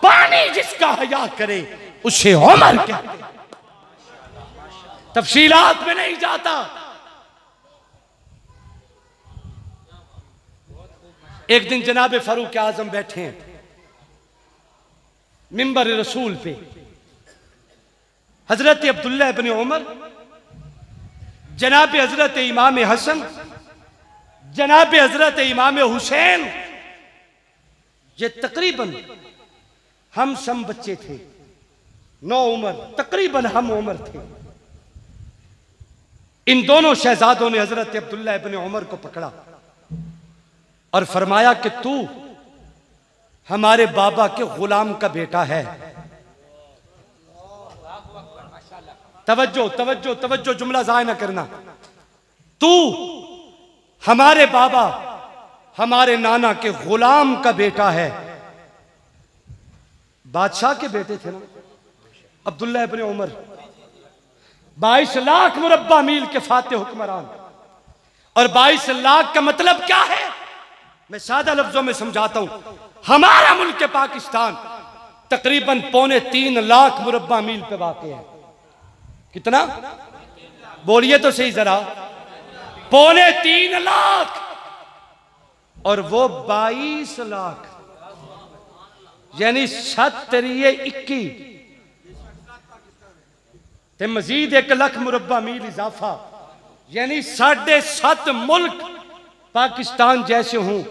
पानी जिसका हया करे उसे उमर कहते हैं। तफसीलात में नहीं जाता। एक दिन जनाब फारूक आजम बैठे हैं मिंबर रसूल पे, हजरत अब्दुल्लाह इब्ने उमर, जनाब हजरत इमाम हसन, जनाब हजरत इमाम हुसैन, ये तकरीबन हम सम बच्चे थे, 9 उम्र, तकरीबन हम उम्र थे। इन दोनों शहजादों ने हजरत अब्दुल्लाह इब्ने उमर को पकड़ा और फरमाया कि तू हमारे बाबा के गुलाम का बेटा है। तवज्जो तवज्जो तवज्जो, जुमला ज़ाया ना करना। तू हमारे बाबा, हमारे नाना के गुलाम का बेटा है। बादशाह के बेटे थे ना अब्दुल्लाह इब्ने उमर, 22 लाख मुरब्बा मील के फाते हुक्मरान। और 22 लाख का मतलब क्या है, मैं सादा लफ्जों में समझाता हूं। हमारा मुल्क के पाकिस्तान तकरीबन 3.25 लाख मुरब्बा मील पे वाक़ है। कितना बोलिए तो सही जरा, 3.25 लाख, और वो 22 लाख, यानी 7×21 ते मजीद 1 लाख मुरब्बा मील इजाफा, यानी 7.5 मुल्क पाकिस्तान जैसे हूं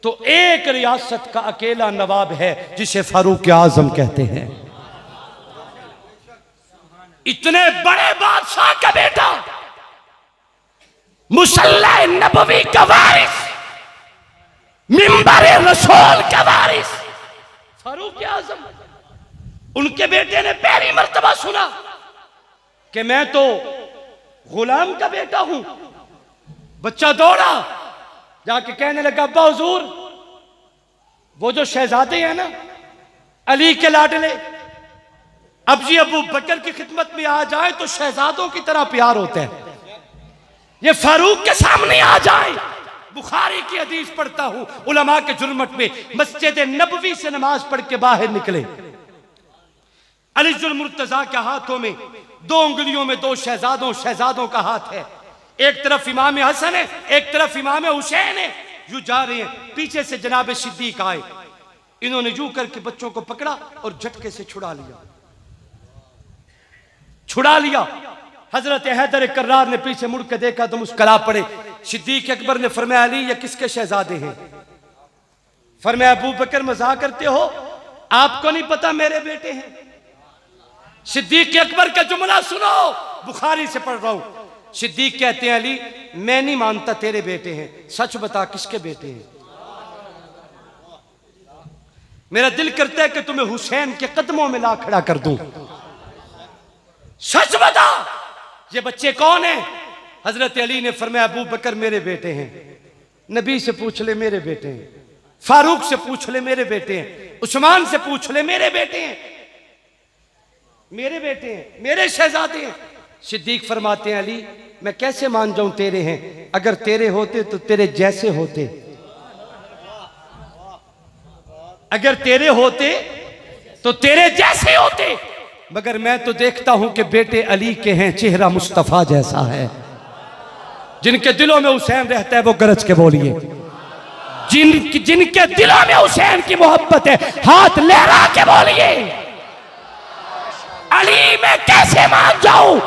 तो एक रियासत का अकेला नवाब है जिसे फारूक आजम कहते हैं। इतने बड़े बादशाह का बेटा, मुसल्ला नबवी का वारिस, मिंबर रसूल का वारिस फारूक आजम। उनके बेटे ने पहली मर्तबा सुना कि मैं तो गुलाम का बेटा हूं। बच्चा दौड़ा जाके कहने लगा, अब्बा हुजूर, वो जो शहजादे हैं ना अली के लाडले, अब जी अबू बकर की खिदमत में आ जाए तो शहजादों की तरह प्यार होते हैं, ये फारूक के सामने आ जाए। बुखारी की हदीस पढ़ता हूं, उलमा के जुर्मत में मस्जिद नबवी से नमाज पढ़ के बाहर निकले, अलीजुल मुर्तजा के हाथों में 2 उंगलियों में 2 शहजादों का हाथ है। एक तरफ इमाम हसन है, एक तरफ इमाम हुसैन है। यूं जा रहे हैं, पीछे से जनाब सिद्दीक आए, इन्होंने यूं करके बच्चों को पकड़ा और झटके से छुड़ा लिया। हजरत हैदर कर्रार ने पीछे मुड़ के देखा तो मुस्कुरा पड़े। सिद्दीक अकबर ने फरमाया, अली ये किसके शहजादे हैं? फरमाया, अबू बकर मजाक करते हो, आपको नहीं पता मेरे बेटे हैं। सिद्दीक अकबर का जुमला सुनो, बुखारी से पढ़ रहा हूं। सिद्दीक कहते हैं अली मैं नहीं मानता तेरे बेटे हैं, सच बता किसके बेटे हैं? मेरा दिल करता है कि तुम्हें हुसैन के कदमों में ला खड़ा कर दूं। सच बता ये बच्चे कौन हैं? हजरत अली ने फरमाया अबू बकर मेरे बेटे हैं, नबी से पूछ ले मेरे बेटे हैं, फारूक से पूछ ले मेरे बेटे हैं, उस्मान से पूछ ले मेरे बेटे हैं, मेरे बेटे हैं, मेरे शहजादे हैं। सिद्दीक फरमाते हैं अली मैं कैसे मान जाऊं तेरे हैं, अगर तेरे होते तो तेरे जैसे होते, अगर तेरे होते तो तेरे जैसे होते, मगर मैं तो देखता हूं कि बेटे अली के हैं, चेहरा मुस्तफा जैसा है। जिनके दिलों में हुसैन रहता है वो गरज के बोलिए, जिनके दिलों में हुसैन की मोहब्बत है हाथ लहरा के बोलिए। अली मैं कैसे मान जाऊं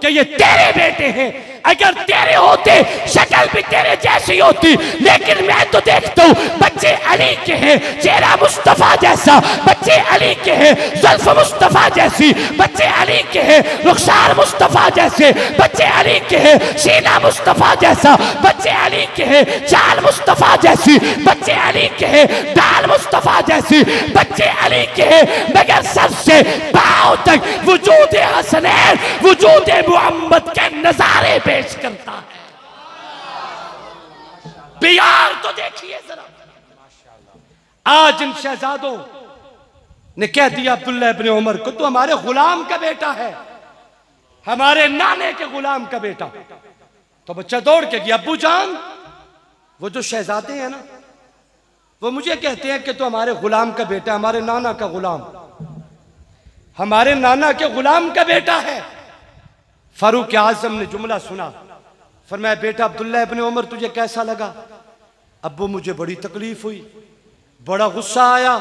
कि ये तेरे बेटे हैं, अगर तेरे होते शक्ल भी तेरे जैसी होती, लेकिन मैं तो देखता हूं बच्चे अली के हैं, चेहरा मुस्तफा जैसा, बच्चे अली के हैं, जुल्फ मुस्तफा जैसी, बच्चे अली के हैं, रुखसार मुस्तफा जैसे, बच्चे अली के हैं, सीना मुस्तफा जैसा, बच्चे अली के हैं, चाल मुस्तफा जैसी, बच्चे अली के हैं, दाल मुस्तफा जैसी, बच्चे अली के हैं, मगर सर से पांव तक वजूद हसनैन, वजूद मोहम्मद के नजारे पेश करता है। बिहार तो देखिए जरा, आज इन शहजादों ने कह दिया अब्दुल्ला इब्ने उमर को तो हमारे गुलाम का बेटा है, हमारे नाने के गुलाम का बेटा। तो बच्चा दौड़ के गया अब्बू जान, वो जो शहजादे हैं ना वो मुझे कहते हैं कि तो हमारे गुलाम का बेटा, हमारे नाना का गुलाम, हमारे नाना के गुलाम का बेटा है। फारूक आजम ने जुमला सुना, फरमाया बेटा अब्दुल्ला इब्ने उमर तुझे कैसा लगा? अब्बू मुझे बड़ी तकलीफ हुई, बड़ा गुस्सा आया।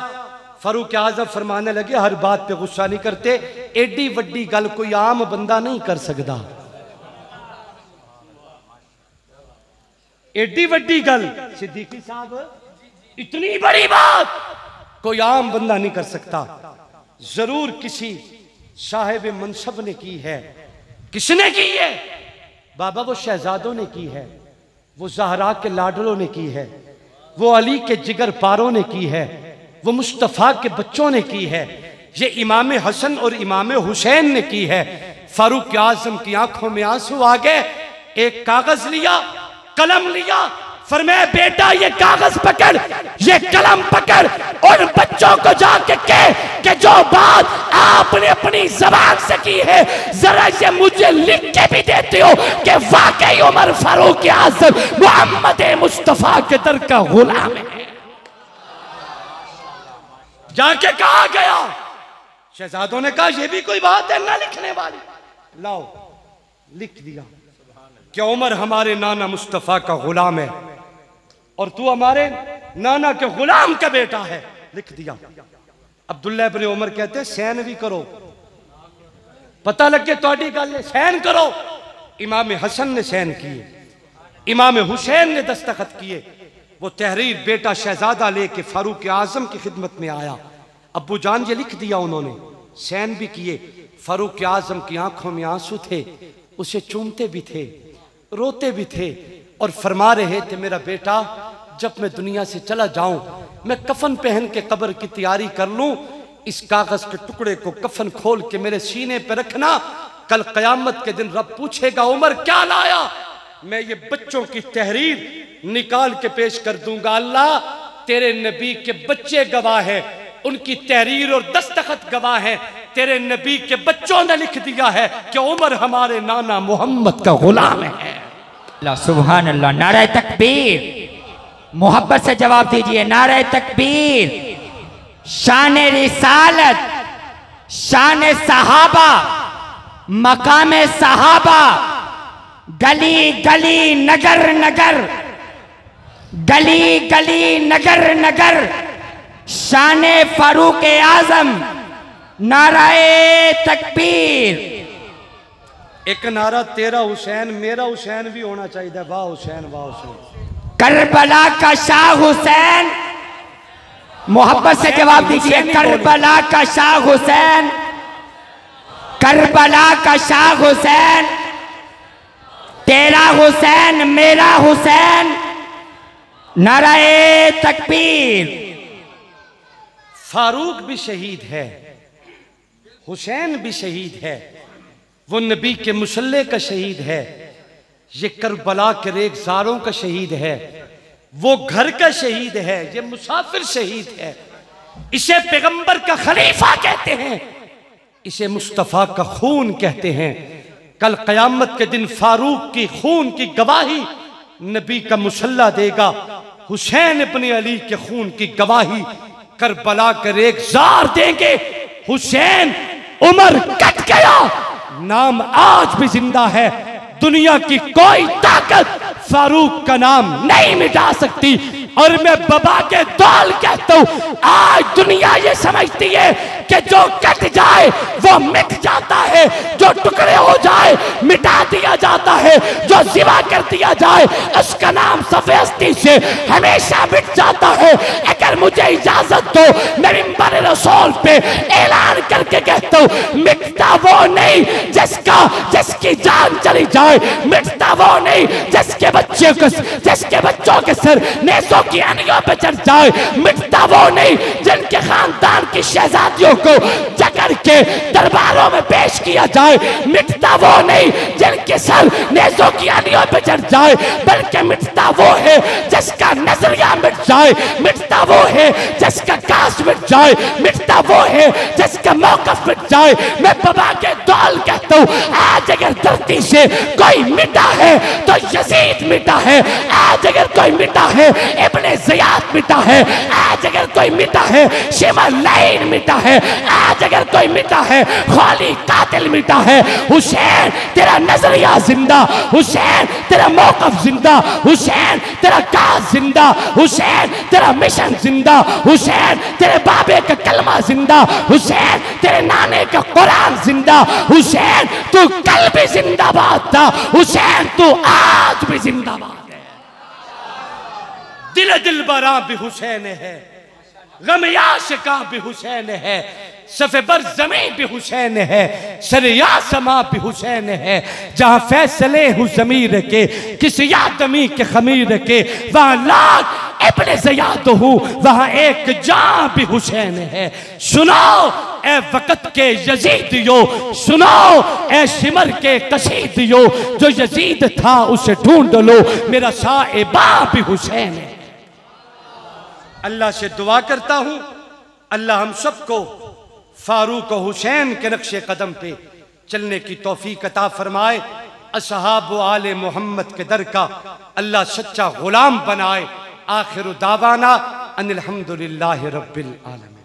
फारूक आजम फरमाने लगे हर बात पे गुस्सा नहीं करते, एडी वड्डी गल कोई आम बंदा नहीं कर सकता, एडी वड्डी गल सिद्दीकी साहब इतनी बड़ी बात कोई आम बंदा नहीं कर सकता, जरूर किसी साहिब मनसब ने की है। किसने की है? बाबा वो शहजादों ने की है, वो ज़हरा के लाडलों ने की है, वो अली के जिगर पारों ने की है, वो मुस्तफ़ा के बच्चों ने की है, ये इमाम हसन और इमाम हुसैन ने की है। फारूक आज़म की आंखों में आंसू आ गए, एक कागज लिया, कलम लिया, फरमाया बेटा ये कागज पकड़, ये कलम पकड़, और बच्चों को जाके कह कि जो बात आपने अपनी जबान से की है जरा ये मुझे लिख के भी देते हो कि वाकई उमर फारूक आज़म मोहम्मद मुस्तफा के दर का गुलाम है। जाके कहा गया, शहजादों ने कहा ये भी कोई बात है ना लिखने वाली, लाओ लिख दिया कि उमर हमारे नाना मुस्तफा का गुलाम है और तू हमारे नाना के गुलाम का बेटा है, लिख दिया। अब्दुल्ला इब्ने उमर कहते हैं सैन भी करो, पता लगे थोड़ी गल है, सैन करो। इमाम हसन ने सैन किए, इमाम हुसैन ने दस्तखत किए। वो तहरीर बेटा शहजादा लेके फारूक आजम की खिदमत में आया, अब्बू जान ये लिख दिया उन्होंने, सैन भी किए। फारूक आजम की आंखों में आंसू थे, उसे चूमते भी थे, रोते भी थे और फरमा रहे थे मेरा बेटा जब मैं दुनिया से चला जाऊं मैं कफन पहन के कब्र की तैयारी कर लूं, इस कागज के टुकड़े को कफन खोल के मेरे सीने पे रखना, कल कयामत के दिन रब पूछेगा उमर क्या लाया, मैं ये बच्चों की तहरीर निकाल के पेश कर दूंगा। अल्लाह तेरे नबी के बच्चे गवाह है, उनकी तहरीर और दस्तखत गवाह है, तेरे नबी के बच्चों ने लिख दिया है कि उमर हमारे नाना मोहम्मद का गुलाम है। सुभान अल्लाह, नारे तकबीर, मोहब्बत से जवाब दीजिए, नारे तकबीर। शान रिसालत, शान सहाबा, मकाम सहाबा, गली गली नगर नगर, गली गली नगर नगर, शान फारूक आजम, नाराए तकबीर। एक नारा तेरा हुसैन मेरा हुसैन भी होना चाहिए, वाह हुसैन वाह हुसैन। करबला का शाह हुसैन, मोहब्बत से जवाब दीजिए, करबला का शाह हुसैन, करबला का शाह हुसैन, तेरा हुसैन मेरा हुसैन, नाराए तकबीर। फारूक भी शहीद है, हुसैन भी शहीद है, वो नबी के मुसल्ले का शहीद है, ये करबला के रेगजारों का शहीद है, वो घर का शहीद है, ये मुसाफिर शहीद है। इसे पैगंबर का खलीफा कहते हैं, इसे मुस्तफ़ा का खून कहते हैं। कल क़यामत के दिन फारूक की खून की गवाही नबी का मुसल्ला देगा, हुसैन इब्न अली के खून की गवाही करबला के रेगजार देंगे। हुसैन उमर कट गया, नाम आज भी जिंदा है। दुनिया की कोई ताकत फारूक का नाम नहीं मिटा सकती। और मैं बाबा के दौल कहता हूं, आज दुनिया ये समझती है कि जो कट जाए वो मिट जाता है, जो टुकड़े हो जाए मिटा दिया जाता है, जो जिवा कर दिया जाए उसका नाम सफेस्ती से हमेशा मिट जाता है। अगर मुझे इजाजत दो, मैं मिंबर रसूल पे ऐलान करके कहता हूं, मिटता वो नहीं जिसकी जान चली जाए, मिटता वो नहीं जिसके बच्चों के सर नेज़ों की अनियों पे चढ़ जाए, मिटता वो नहीं जिनके खानदान की शहजादियों को जकड़ के दरबारों में पेश किया जाए, मिटता वो नहीं जिनके सर नेज़ों की अनियों पे चढ़ जाए, बल्कि मिटता वो है जिसका नजरिया मिट जाए, मिटता वो है जिसका काश मिट जाए, मिटता वो है जिसका मौकफ मिट जाए। मैं बाबा के दौल कहता हूं, आज अगर धरती से कोई मिटा है तो यजीद मिटा है, आज अगर कोई मिटा है इब्ने ज़ियाद मिटा है, आज अगर कोई मिटा है शिमरलाइन मिटा है, आज अगर कोई मिटा है खाली कातिल मिटा है। हुसैन तेरा नजरिया जिंदा, हुसैन तेरा मौकफ जिंदा, हुसैन तेरा काज जिंदा, हुसैन तेरा मिशन जिंदा, हुसैन तेरे बाबे का कलमा जिंदा, हुसैन तेरे नाने का कुरान जिंदा, हुसैन तू कल भी जिंदाबाद था, हुसैन तू आज भी जिंदाबाद है। दिल बरा भी हुसैन है, गम आशिका भी हुसैन है, सफ़े बर ज़मीं भी हुसैन है, सरिया समा भी हुसैन है। जहाँ फैसले हूँ ज़मीर के किसी आदमी के खमीर के, वहाँ लाख इब्ने ज़ियाद हूँ, वहाँ एक जान भी हुसैन है। सुनो ए वक़्त के यजीदियो, सुनो ए शिमर के कशीदियो, जो यजीद था उसे ढूंढ लो, मेरा साहिबा भी हुसैन है। अल्लाह से दुआ करता हूँ, अल्लाह हम सबको फारूक और हुसैन के नक्शे कदम पे चलने की तौफीक अता फरमाए। असहाब व आले मोहम्मद के दर का अल्लाह सच्चा गुलाम बनाए। आखिर दावाना अनिल हम्दुलिल्लाहि रब्बिल आलमीन।